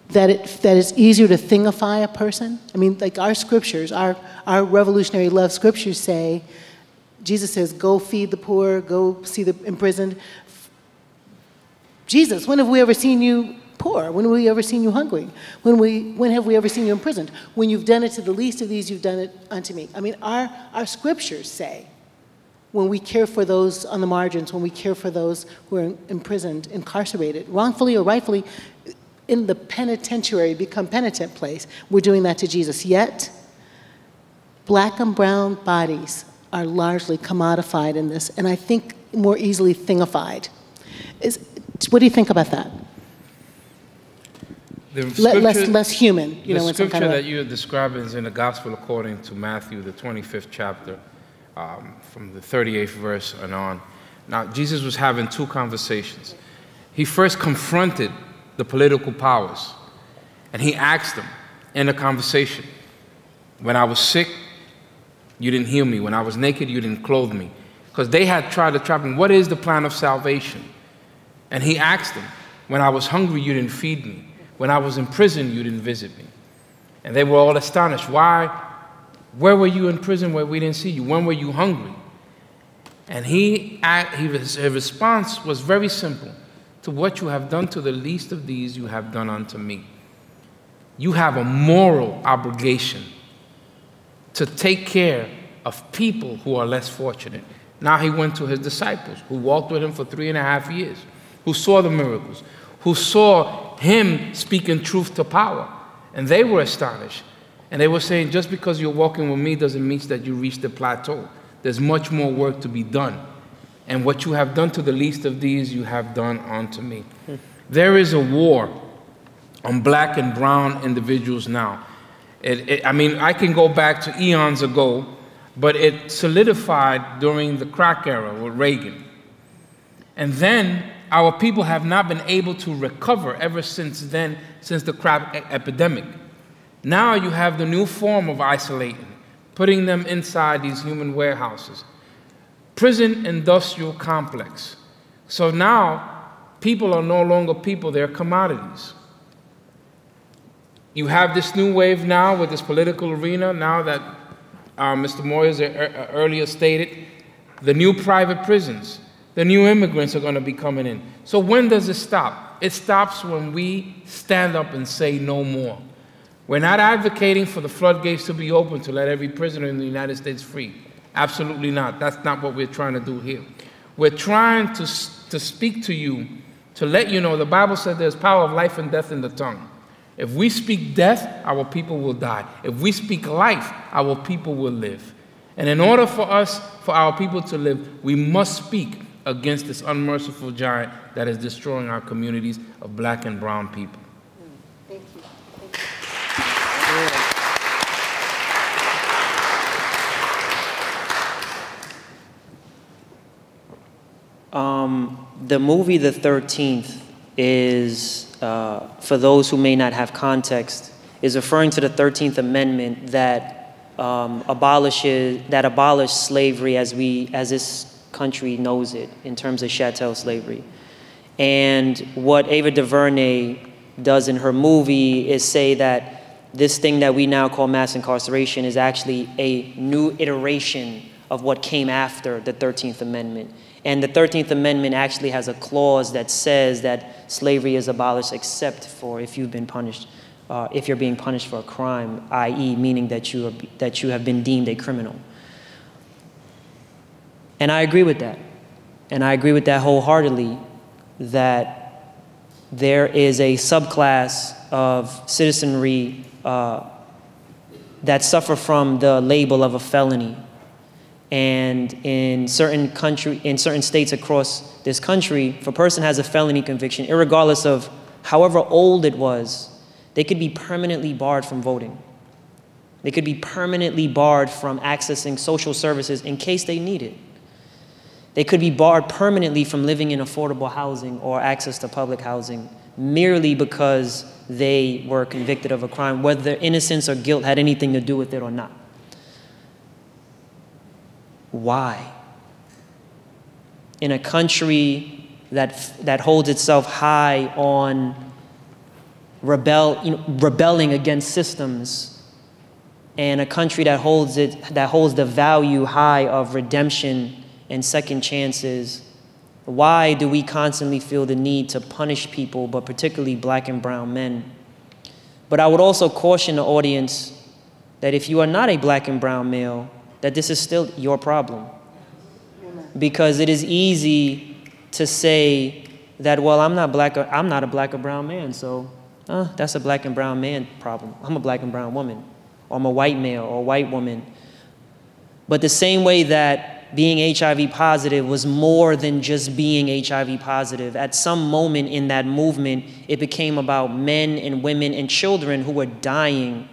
[SPEAKER 3] That it's easier to thingify a person. I mean, like our scriptures, our revolutionary love scriptures say, Jesus says, go feed the poor, go see the imprisoned. Jesus, when have we ever seen you poor? When have we ever seen you hungry? When have we ever seen you imprisoned? When you've done it to the least of these, you've done it unto me. I mean, our scriptures say, when we care for those on the margins, when we care for those who are imprisoned, incarcerated, wrongfully or rightfully, in the penitentiary, become penitent place, we're doing that to Jesus. Yet, black and brown bodies are largely commodified in this, and I think more easily thingified. What do you think about that? Less human, you know, in some kind of way.
[SPEAKER 4] The scripture that you're describing is in the Gospel according to Matthew, the 25th chapter, from the 38th verse and on. Now, Jesus was having two conversations. He first confronted the political powers, and he asked them in a conversation, when I was sick, you didn't heal me. When I was naked, you didn't clothe me. Because they had tried to trap him. What is the plan of salvation? And he asked them, when I was hungry, you didn't feed me. When I was in prison, you didn't visit me. And they were all astonished. Why? Where were you in prison where we didn't see you? When were you hungry? And his response was very simple. To what you have done to the least of these, you have done unto me. You have a moral obligation to take care of people who are less fortunate. Now he went to his disciples, who walked with him for 3.5 years, who saw the miracles, who saw him speaking truth to power. And they were astonished. And they were saying, just because you're walking with me doesn't mean that you reached the plateau. There's much more work to be done. And what you have done to the least of these, you have done unto me. There is a war on black and brown individuals now. I mean, I can go back to eons ago, but it solidified during the crack era with Reagan. And then our people have not been able to recover ever since then, since the crack epidemic. Now you have the new form of isolating, putting them inside these human warehouses. Prison industrial complex. So now, people are no longer people, they're commodities. You have this new wave now with this political arena, now that Mr. Moyers earlier stated, the new private prisons, the new immigrants are going to be coming in. So when does it stop? It stops when we stand up and say no more. We're not advocating for the floodgates to be open to let every prisoner in the United States free. Absolutely not. That's not what we're trying to do here. We're trying to speak to you, to let you know the Bible said there's power of life and death in the tongue. If we speak death, our people will die. If we speak life, our people will live. And in order for our people to live, we must speak against this unmerciful giant that is destroying our communities of black and brown people.
[SPEAKER 3] Thank you. Thank you.
[SPEAKER 2] The movie The 13th is, for those who may not have context, is referring to the 13th Amendment that abolished slavery as it's country knows it in terms of chattel slavery. And what Ava DuVernay does in her movie is say that this thing that we now call mass incarceration is actually a new iteration of what came after the 13th Amendment. And the 13th Amendment actually has a clause that says that slavery is abolished except for if you've been punished, if you're being punished for a crime, i.e. meaning that you have been deemed a criminal. And I agree with that. And I agree with that wholeheartedly, that there is a subclass of citizenry that suffer from the label of a felony. And in certain states across this country, if a person has a felony conviction, irregardless of however old it was, they could be permanently barred from voting. They could be permanently barred from accessing social services in case they need it. They could be barred permanently from living in affordable housing or access to public housing merely because they were convicted of a crime, whether their innocence or guilt had anything to do with it or not. Why? In a country that holds itself high on rebelling against systems, and a country that holds the value high of redemption and second chances, why do we constantly feel the need to punish people, but particularly black and brown men? But I would also caution the audience that if you are not a black and brown male, that this is still your problem. Because it is easy to say that, well, I'm not a black or brown man, so that's a black and brown man problem. I'm a black and brown woman, or I'm a white male or a white woman. But the same way that being HIV positive was more than just being HIV positive, at some moment in that movement, it became about men and women and children who were dying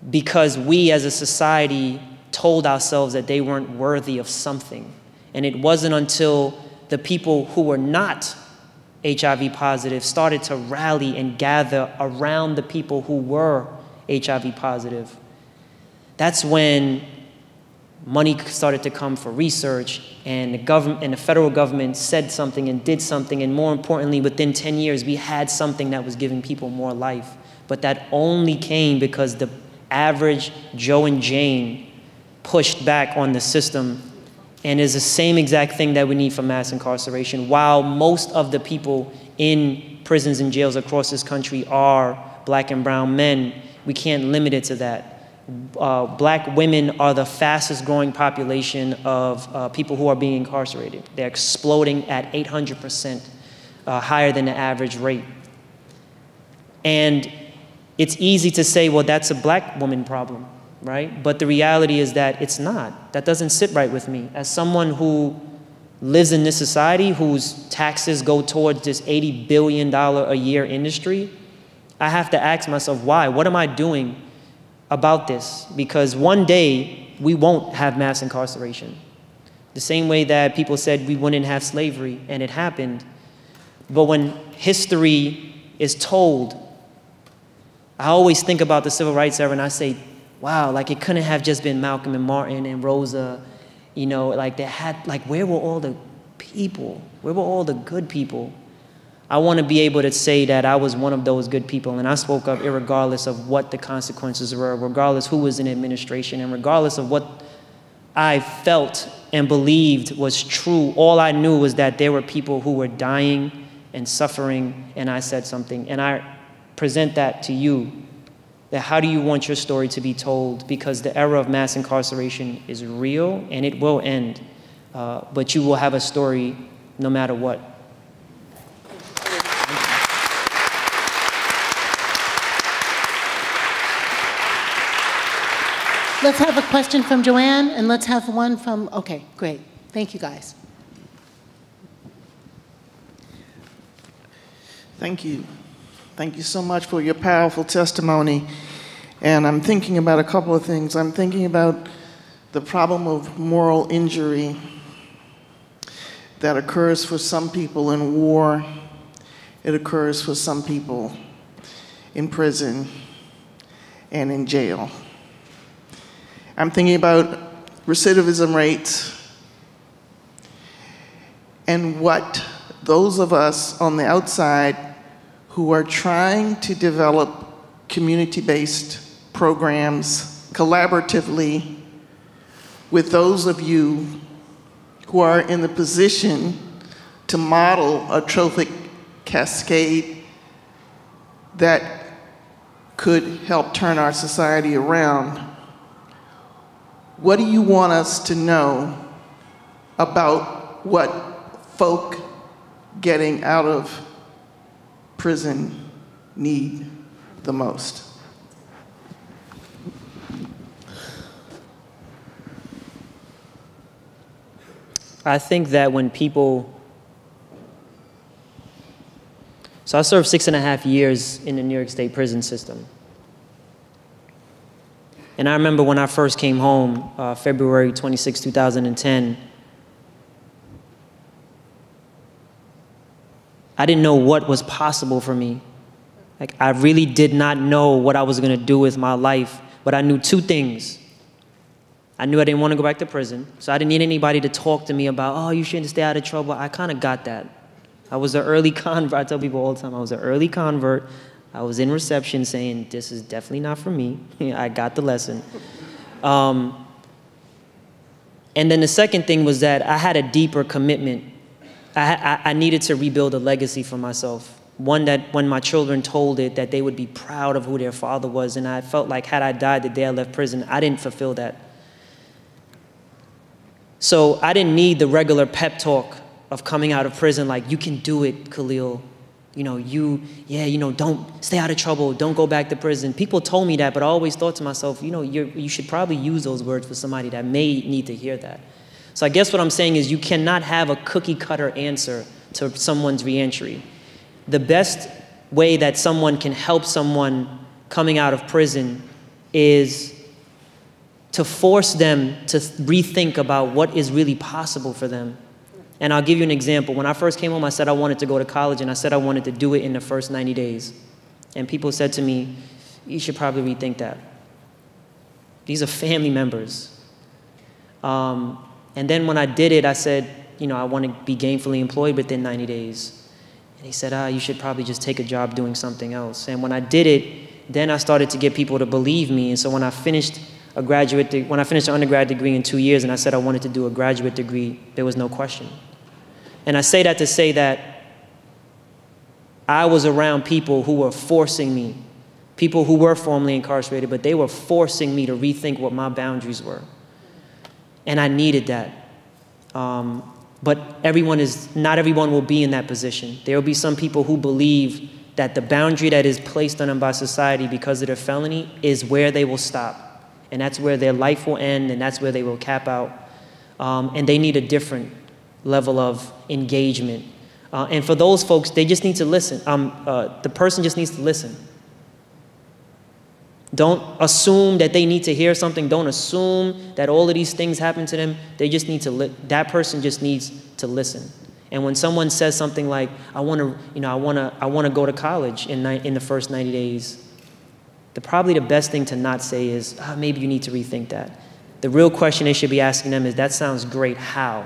[SPEAKER 2] because we as a society told ourselves that they weren't worthy of something. And it wasn't until the people who were not HIV positive started to rally and gather around the people who were HIV positive. That's when money started to come for research, and the government and the federal government said something and did something, and more importantly, within 10 years, we had something that was giving people more life. But that only came because the average Joe and Jane pushed back on the system, and is the same exact thing that we need for mass incarceration. While most of the people in prisons and jails across this country are black and brown men, we can't limit it to that. Black women are the fastest growing population of people who are being incarcerated. They're exploding at 800% higher than the average rate. And it's easy to say, well, that's a black woman problem, right? But the reality is that it's not. That doesn't sit right with me. As someone who lives in this society, whose taxes go towards this $80 billion a year industry, I have to ask myself, why? What am I doing about this? Because one day we won't have mass incarceration. The same way that people said we wouldn't have slavery, and it happened. But when history is told, I always think about the civil rights era and I say, wow, like it couldn't have just been Malcolm and Martin and Rosa, you know, like they had, like where were all the people? Where were all the good people? I want to be able to say that I was one of those good people, and I spoke up irregardless of what the consequences were, regardless who was in administration, and regardless of what I felt and believed was true. All I knew was that there were people who were dying and suffering, and I said something. And I present that to you, that how do you want your story to be told? Because the era of mass incarceration is real, and it will end. But you will have a story no matter what.
[SPEAKER 3] Let's have a question from Joanne, and let's have one from, okay, great. Thank you, guys.
[SPEAKER 6] Thank you. Thank you so much for your powerful testimony. And I'm thinking about a couple of things. I'm thinking about the problem of moral injury that occurs for some people in war. It occurs for some people in prison and in jail. I'm thinking about recidivism rates and what those of us on the outside who are trying to develop community-based programs collaboratively with those of you who are in the position to model a trophic cascade that could help turn our society around. What do you want us to know about what folk getting out of prison need the most?
[SPEAKER 2] I think that when people, so I served 6.5 years in the New York State prison system. And I remember when I first came home, February 26, 2010, I didn't know what was possible for me. Like, I really did not know what I was gonna do with my life, but I knew 2 things. I knew I didn't want to go back to prison, so I didn't need anybody to talk to me about, oh, you shouldn't stay out of trouble. I kind of got that. I was an early convert. I tell people all the time, I was an early convert. I was in reception saying, this is definitely not for me. I got the lesson. And then the second thing was that I had a deeper commitment. I needed to rebuild a legacy for myself. One that when my children told it, that they would be proud of who their father was. And I felt like had I died the day I left prison, I didn't fulfill that. So I didn't need the regular pep talk of coming out of prison like, you can do it, Khalil. You know, don't stay out of trouble. Don't go back to prison. People told me that, but I always thought to myself, you know, you should probably use those words for somebody that may need to hear that. So I guess what I'm saying is you cannot have a cookie cutter answer to someone's reentry. The best way that someone can help someone coming out of prison is to force them to rethink about what is really possible for them. And I'll give you an example. When I first came home, I said I wanted to go to college, and I said I wanted to do it in the first 90 days. And people said to me, you should probably rethink that. These are family members. And then when I did it, I said, you know, I want to be gainfully employed within 90 days. And he said, you should probably just take a job doing something else. And when I did it, then I started to get people to believe me. And so when I finished an undergrad degree in 2 years and I said I wanted to do a graduate degree, there was no question. And I say that to say that I was around people who were forcing me, people who were formerly incarcerated, but they were forcing me to rethink what my boundaries were. And I needed that. But not everyone will be in that position. There will be some people who believe that the boundary that is placed on them by society because of their felony is where they will stop. And that's where their life will end, and that's where they will cap out. And they need a different level of engagement. And for those folks, they just need to listen. The person just needs to listen. Don't assume that they need to hear something. Don't assume that all of these things happen to them. They just need to, that person just needs to listen. And when someone says something like, I want to go to college in the first 90 days, probably the best thing to not say is, maybe you need to rethink that. The real question they should be asking them is, that sounds great, how?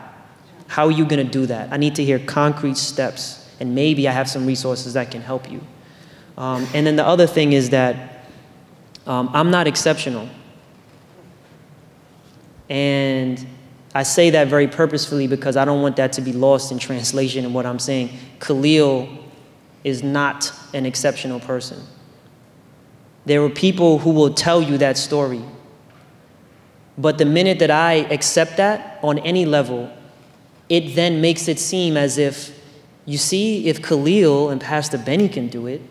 [SPEAKER 2] How are you going to do that? I need to hear concrete steps, and maybe I have some resources that can help you. And then the other thing is that I'm not exceptional. And I say that very purposefully because I don't want that to be lost in translation in what I'm saying. Khalil is not an exceptional person. There are people who will tell you that story. But the minute that I accept that on any level, it then makes it seem as if, you see, if Khalil and Pastor Benny can do it,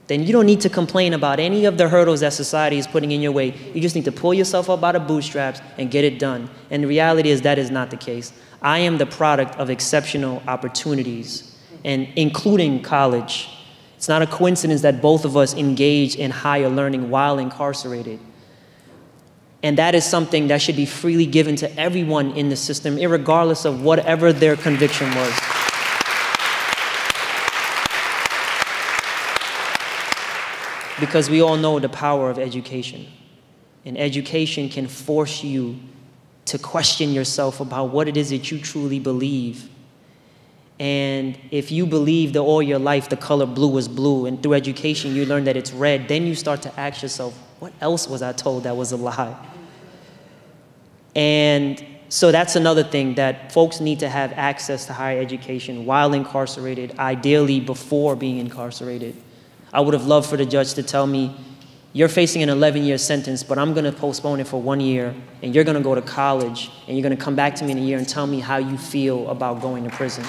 [SPEAKER 2] then you don't need to complain about any of the hurdles that society is putting in your way. You just need to pull yourself up by the bootstraps and get it done. And the reality is that is not the case. I am the product of exceptional opportunities, and including college. It's not a coincidence that both of us engage in higher learning while incarcerated. And that is something that should be freely given to everyone in the system, irregardless of whatever their conviction was. Because we all know the power of education. And education can force you to question yourself about what it is that you truly believe. And if you believe that all your life the color blue is blue, and through education you learn that it's red, then you start to ask yourself, what else was I told that was a lie? And so that's another thing, that folks need to have access to higher education while incarcerated, ideally before being incarcerated. I would have loved for the judge to tell me, you're facing an 11-year sentence, but I'm going to postpone it for 1 year, and you're going to go to college, and you're going to come back to me in a year and tell me how you feel about going to prison.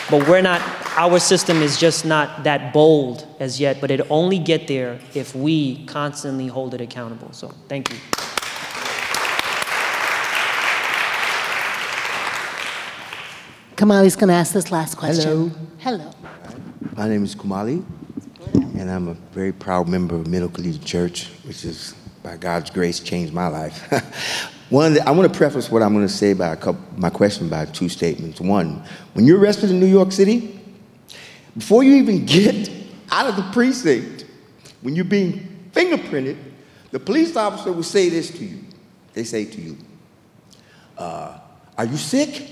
[SPEAKER 2] But we're not, our system is just not that bold as yet, but it'll only get there if we constantly hold it accountable. So thank you.
[SPEAKER 3] Kamali's going to ask this last question.
[SPEAKER 7] Hello.
[SPEAKER 3] Hello.
[SPEAKER 7] My name is Kumali, and I'm a very proud member of Middle Collegiate Church, which is, by God's grace, changed my life. I want to preface what I'm going to say by my question by 2 statements. One, when you're arrested in New York City, before you even get out of the precinct, when you're being fingerprinted, the police officer will say this to you. They say to you, are you sick?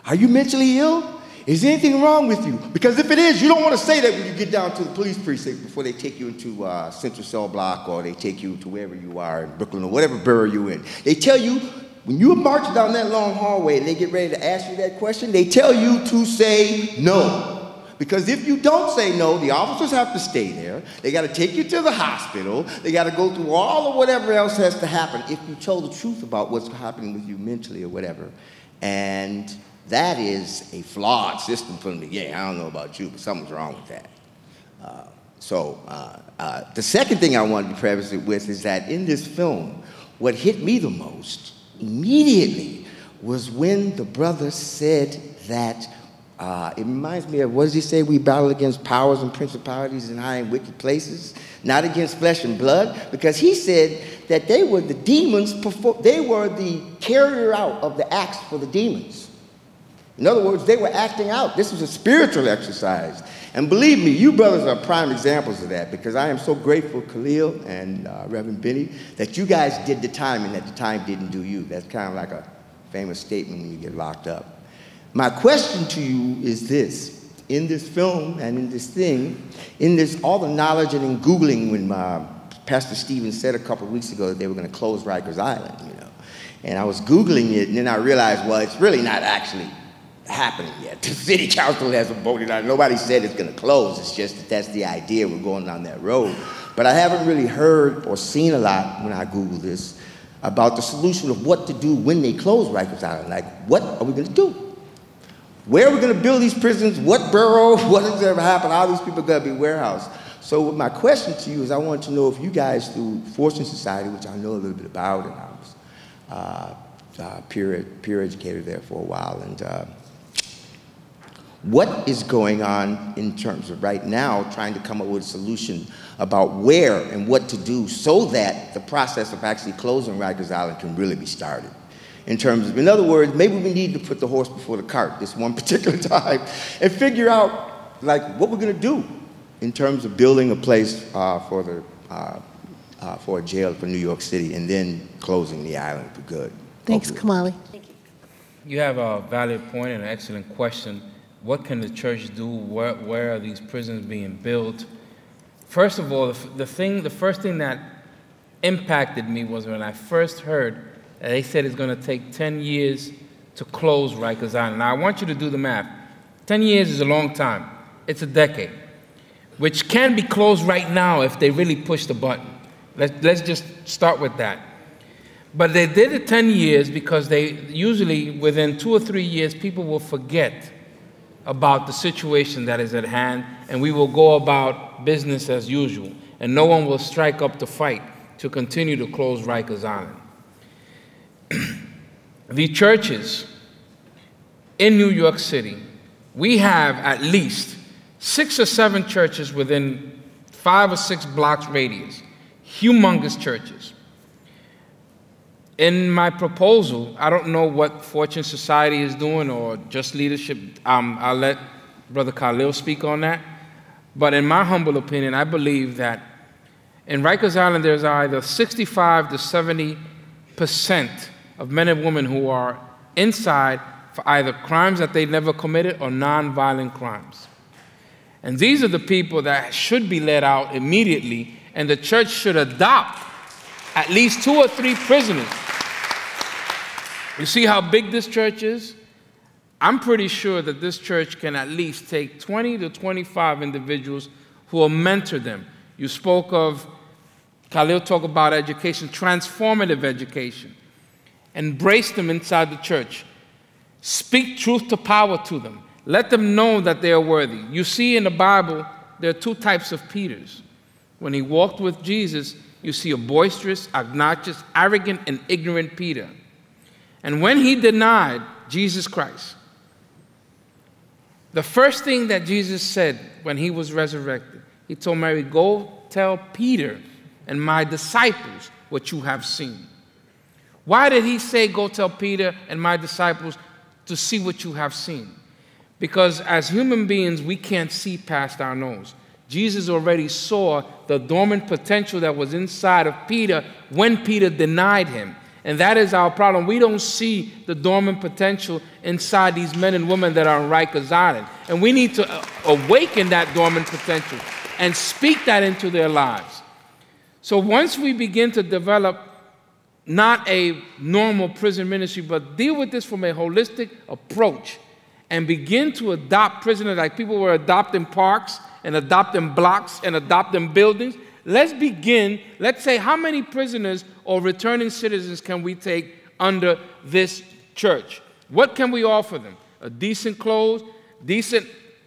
[SPEAKER 7] Are you mentally ill? Is there anything wrong with you? Because if it is, you don't want to say that when you get down to the police precinct before they take you into Central Cell Block, or they take you to wherever you are in Brooklyn or whatever borough you're in. They tell you, when you march down that long hallway and they get ready to ask you that question, they tell you to say no. Because if you don't say no, the officers have to stay there. They got to take you to the hospital. They got to go through all of whatever else has to happen if you told the truth about what's happening with you mentally or whatever. And that is a flawed system from the beginning. I don't know about you, but something's wrong with that. The second thing I wanted to preface it with is that in this film, what hit me the most immediately was when the brother said that, it reminds me of, what does he say? We battle against powers and principalities in high and wicked places, not against flesh and blood, because he said that they were the demons, they were the carrier out of the acts for the demons. In other words, they were acting out. This was a spiritual exercise. And believe me, you brothers are prime examples of that, because I am so grateful, Khalil and Reverend Benny, that you guys did the time and that the time didn't do you. That's kind of like a famous statement when you get locked up. My question to you is this. In this film and in this thing, in this, all the knowledge and in Googling, when Pastor Stevens said a couple of weeks ago that they were going to close Rikers Island, you know, and I was Googling it, and then I realized, well, it's really not actually happening yet. The city council hasn't voted on it. Nobody said it's going to close. It's just that that's the idea. We're going down that road. But I haven't really heard or seen a lot when I Google this about the solution of what to do when they close Rikers Island. Like, what are we going to do? Where are we going to build these prisons? What borough? What is ever happen? How are these people going to be warehoused? So my question to you is, I want to know if you guys, through Fortune Society, which I know a little bit about, and I was peer educator there for a while, and what is going on in terms of right now trying to come up with a solution about where and what to do so that the process of actually closing Rikers Island can really be started? In terms of, in other words, maybe we need to put the horse before the cart this one particular time and figure out like what we're going to do in terms of building a place for a jail for New York City and then closing the island for good.
[SPEAKER 3] Thanks, Kamali. Thank you.
[SPEAKER 4] You have a valid point and an excellent question. What can the church do? Where are these prisons being built? First of all, the first thing that impacted me was when I first heard that they said it's going to take 10 years to close Rikers Island. Now, I want you to do the math. 10 years is a long time. It's a decade, which can be closed right now if they really push the button. Let's just start with that. But they did it 10 years because they usually, within 2 or 3 years, people will forget about the situation that is at hand, and we will go about business as usual, and no one will strike up the fight to continue to close Rikers Island. The churches in New York City, we have at least 6 or 7 churches within 5 or 6 blocks radius, humongous churches. In my proposal, I don't know what Fortune Society is doing or Just Leadership. I'll let Brother Khalil speak on that. But in my humble opinion, I believe that in Rikers Island, there's either 65 to 70% of men and women who are inside for either crimes that they never committed or non-violent crimes. And these are the people that should be let out immediately, and the church should adopt at least 2 or 3 prisoners. You see how big this church is? I'm pretty sure that this church can at least take 20 to 25 individuals who will mentor them. You spoke of, Khalil talked about education, transformative education. Embrace them inside the church. Speak truth to power to them. Let them know that they are worthy. You see in the Bible, there are 2 types of Peters. When he walked with Jesus, you see a boisterous, obnoxious, arrogant, and ignorant Peter. And when he denied Jesus Christ, the first thing that Jesus said when he was resurrected, he told Mary, go tell Peter and my disciples what you have seen. Why did he say, go tell Peter and my disciples to see what you have seen? Because as human beings, we can't see past our nose. Jesus already saw the dormant potential that was inside of Peter when Peter denied him. And that is our problem. We don't see the dormant potential inside these men and women that are on Rikers Island. And we need to awaken that dormant potential and speak that into their lives. So once we begin to develop not a normal prison ministry, but deal with this from a holistic approach and begin to adopt prisoners like people were adopting parks and adopting blocks and adopting buildings, let's begin, let's say, how many prisoners or returning citizens can we take under this church? What can we offer them? A decent clothes,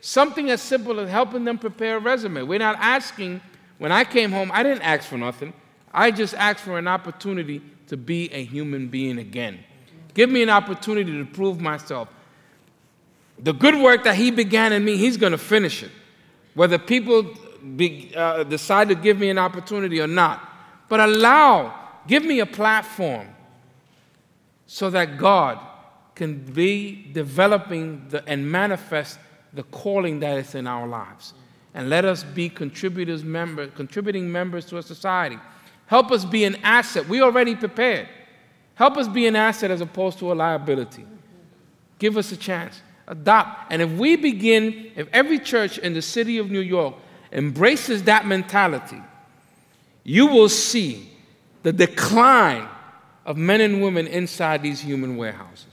[SPEAKER 4] something as simple as helping them prepare a resume. We're not asking, when I came home, I didn't ask for nothing. I just asked for an opportunity to be a human being again. Give me an opportunity to prove myself. The good work that he began in me, he's going to finish it. Whether people decide to give me an opportunity or not. But give me a platform so that God can be developing and manifest the calling that is in our lives. And let us be contributing members to a society. Help us be an asset. We already prepared. Help us be an asset as opposed to a liability. Give us a chance. Adopt. And if every church in the city of New York embraces that mentality, you will see the decline of men and women inside these human warehouses.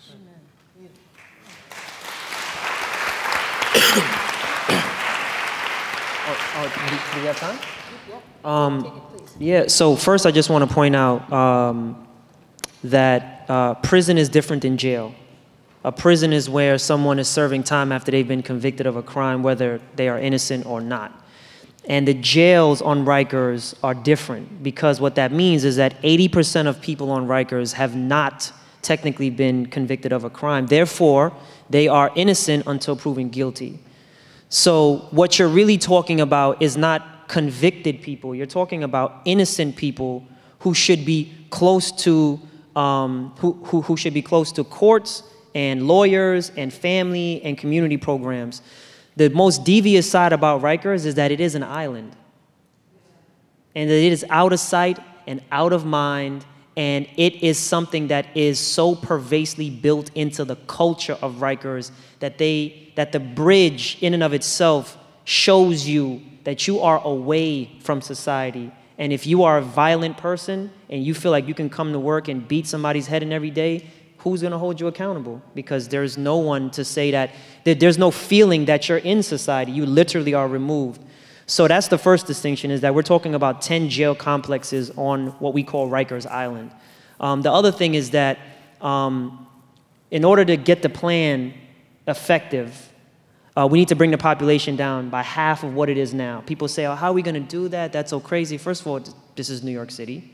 [SPEAKER 2] Do we have time? Yeah, so first I just want to point out that prison is different than jail. A prison is where someone is serving time after they've been convicted of a crime, whether they are innocent or not. And the jails on Rikers are different, because what that means is that 80% of people on Rikers have not technically been convicted of a crime. Therefore, they are innocent until proven guilty. So what you're really talking about is not convicted people. You're talking about innocent people who should be close to who should be close to courts and lawyers and family and community programs. The most devious side about Rikers is that it is an island, and that it is out of sight and out of mind, and it is something that is so pervasively built into the culture of Rikers that the bridge in and of itself shows you that you are away from society. And if you are a violent person and you feel like you can come to work and beat somebody's head in every day, who's going to hold you accountable? Because there's no one to say that there's no feeling that you're in society. You literally are removed. So that's the first distinction, is that we're talking about 10 jail complexes on what we call Rikers Island. The other thing is that in order to get the plan effective, we need to bring the population down by half of what it is now. People say, oh, how are we going to do that? That's so crazy. First of all, this is New York City.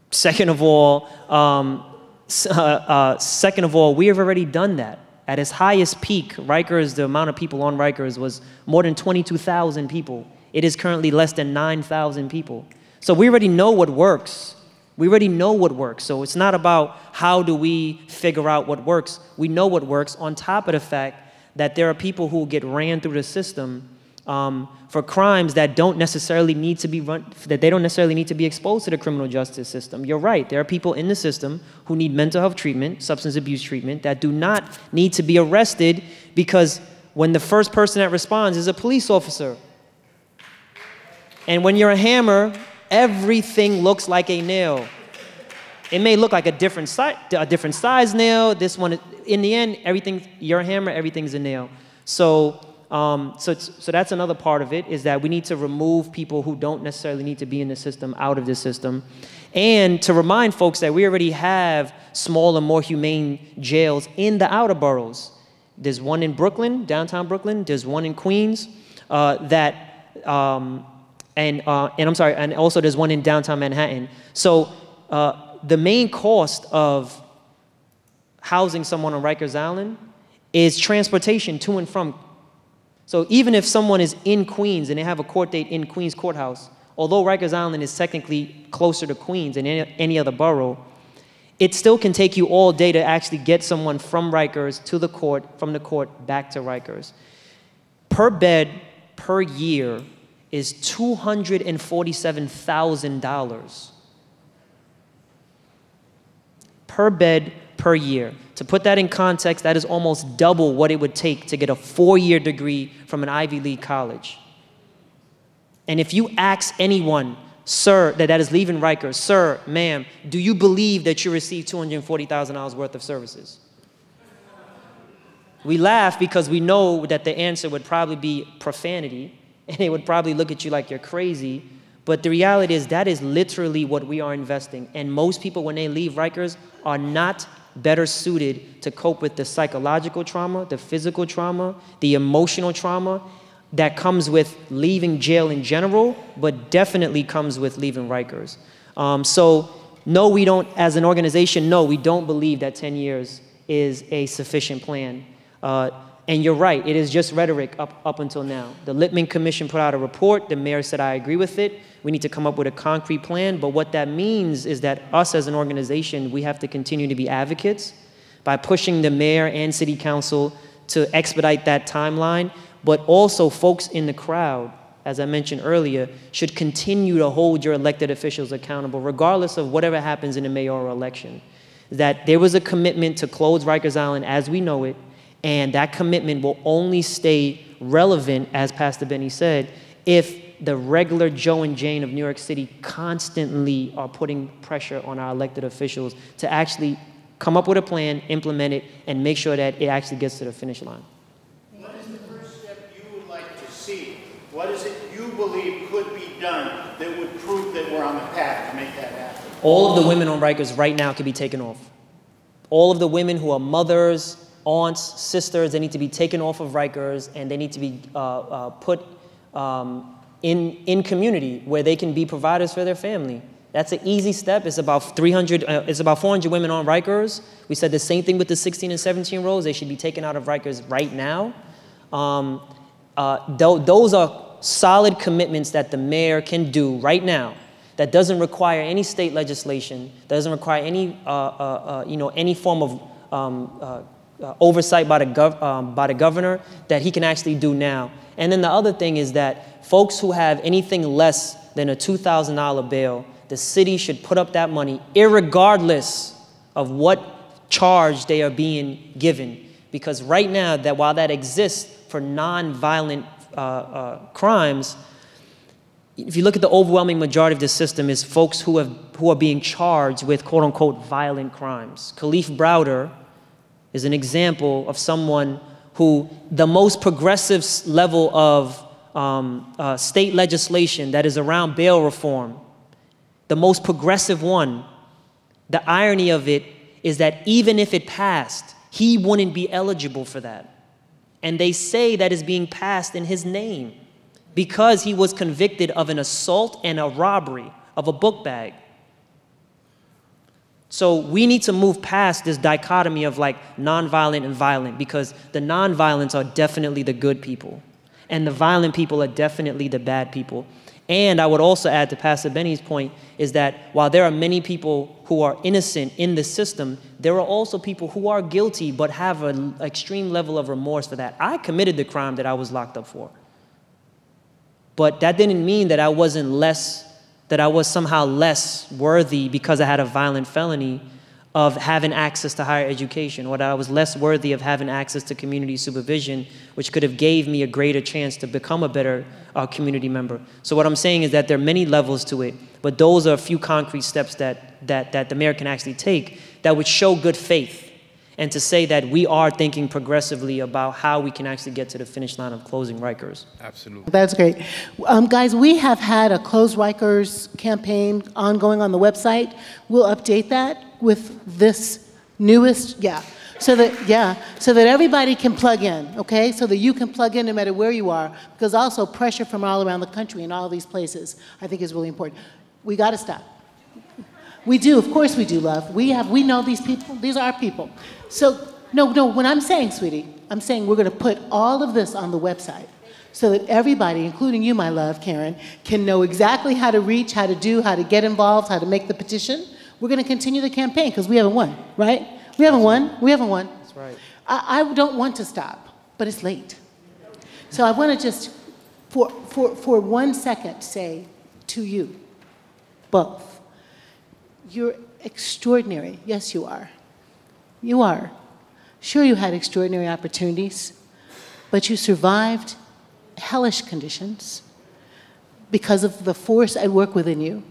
[SPEAKER 2] Second of all, we have already done that. At its highest peak, Rikers, the amount of people on Rikers was more than 22,000 people. It is currently less than 9,000 people. So we already know what works. We already know what works. So it's not about how do we figure out what works. We know what works, on top of the fact that there are people who get ran through the system for crimes that don't necessarily need to be that they don't necessarily need to be exposed to the criminal justice system. You're right, there are people in the system who need mental health treatment, substance abuse treatment, that do not need to be arrested because when the first person that responds is a police officer. And when you're a hammer, everything looks like a nail. It may look like a different size nail. This one, in the end, everything, you're a hammer, everything's a nail. So that's another part of it, is that we need to remove people who don't necessarily need to be in the system out of the system. And to remind folks that we already have smaller, more humane jails in the outer boroughs. There's one in Brooklyn, downtown Brooklyn. There's one in Queens and also there's one in downtown Manhattan. So the main cost of housing someone on Rikers Island is transportation to and from. So even if someone is in Queens and they have a court date in Queens Courthouse, although Rikers Island is technically closer to Queens than any other borough, it still can take you all day to actually get someone from Rikers to the court, from the court back to Rikers. Per bed, per year, is $247,000. Per bed, per year. To put that in context, that is almost double what it would take to get a 4-year degree from an Ivy League college. And if you ask anyone, sir, that is leaving Rikers, sir, ma'am, do you believe that you received $240,000 worth of services? We laugh because we know that the answer would probably be profanity, and they would probably look at you like you're crazy. But the reality is that is literally what we are investing. And most people, when they leave Rikers, are not better suited to cope with the psychological trauma, the physical trauma, the emotional trauma that comes with leaving jail in general, but definitely comes with leaving Rikers. So no, we don't, as an organization, no, we don't believe that 10 years is a sufficient plan. And you're right, it is just rhetoric up until now. The Lippman Commission put out a report. The mayor said, I agree with it. We need to come up with a concrete plan. But what that means is that us as an organization, we have to continue to be advocates by pushing the mayor and city council to expedite that timeline. But also folks in the crowd, as I mentioned earlier, should continue to hold your elected officials accountable, regardless of whatever happens in the mayoral election. That there was a commitment to close Rikers Island as we know it, and that commitment will only stay relevant, as Pastor Benny said, if the regular Joe and Jane of New York City constantly are putting pressure on our elected officials to actually come up with a plan, implement it, and make sure that it actually gets to the finish line.
[SPEAKER 8] What is the first step you would like to see? What is it you believe could be done that would prove that we're on the path to make that happen?
[SPEAKER 2] All of the women on Rikers right now could be taken off. All of the women who are mothers, aunts, sisters, they need to be taken off of Rikers, and they need to be put in community where they can be providers for their family. That's an easy step. It's about 400 women on Rikers. We said the same thing with the 16 and 17-year-olds. They should be taken out of Rikers right now. Those are solid commitments that the mayor can do right now. That doesn't require any state legislation. Doesn't require any any form of oversight by the governor that he can actually do now. And then the other thing is that folks who have anything less than a $2,000 bail, the city should put up that money irregardless of what charge they are being given. Because right now, that while that exists for non-violent crimes, if you look at the overwhelming majority of the system is folks who are being charged with quote-unquote violent crimes. Khalif Browder is an example of someone who the most progressive level of state legislation that is around bail reform, the most progressive one, the irony of it is that even if it passed, he wouldn't be eligible for that. And they say that is being passed in his name because he was convicted of an assault and a robbery of a book bag. So we need to move past this dichotomy of like nonviolent and violent, because the nonviolents are definitely the good people and the violent people are definitely the bad people. And I would also add to Pastor Benny's point is that while there are many people who are innocent in the system, there are also people who are guilty but have an extreme level of remorse for that. I committed the crime that I was locked up for. But that didn't mean that I was somehow less worthy because I had a violent felony of having access to higher education, or that I was less worthy of having access to community supervision, which could have gave me a greater chance to become a better community member. So what I'm saying is that there are many levels to it, but those are a few concrete steps that the mayor can actually take that would show good faith, and to say that we are thinking progressively about how we can actually get to the finish line of closing RIKERS.
[SPEAKER 4] Absolutely.
[SPEAKER 3] That's great. Guys, we have had a Close RIKERS campaign ongoing on the website. We'll update that with this newest, so that everybody can plug in, okay? So that you can plug in no matter where you are, because also pressure from all around the country and all these places, I think, is really important. We got to stop. We do, of course we do, love. We know these people. These are our people. So, no, what I'm saying, sweetie, I'm saying we're going to put all of this on the website so that everybody, including you, my love, Karen, can know exactly how to reach, how to do, how to get involved, how to make the petition. We're going to continue the campaign because we haven't won, right? We haven't won. We haven't won.
[SPEAKER 2] That's right.
[SPEAKER 3] I don't want to stop, but it's late. So I want to just, for 1 second, say to you, both, you're extraordinary. Yes, you are. You are. Sure, you had extraordinary opportunities, but you survived hellish conditions because of the force at work within you,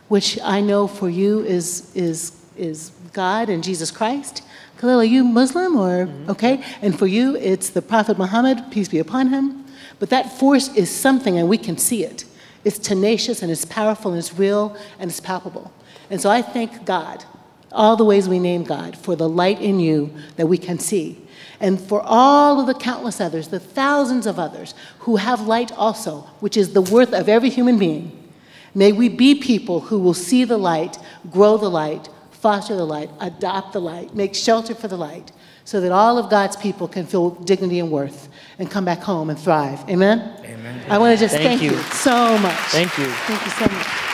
[SPEAKER 3] which I know for you is God and Jesus Christ. Khalil, are you Muslim or, okay? And for you, it's the Prophet Muhammad, peace be upon him. But that force is something, and we can see it. It's tenacious, and it's powerful, and it's real, and it's palpable. And so I thank God, all the ways we name God, for the light in you that we can see. And for all of the countless others, the thousands of others who have light also, which is the worth of every human being. May we be people who will see the light, grow the light, foster the light, adopt the light, make shelter for the light, so that all of God's people can feel dignity and worth and come back home and thrive. Amen?
[SPEAKER 4] Amen.
[SPEAKER 3] I want to just
[SPEAKER 2] Thank
[SPEAKER 3] thank you so much.
[SPEAKER 2] Thank you.
[SPEAKER 3] Thank you so much.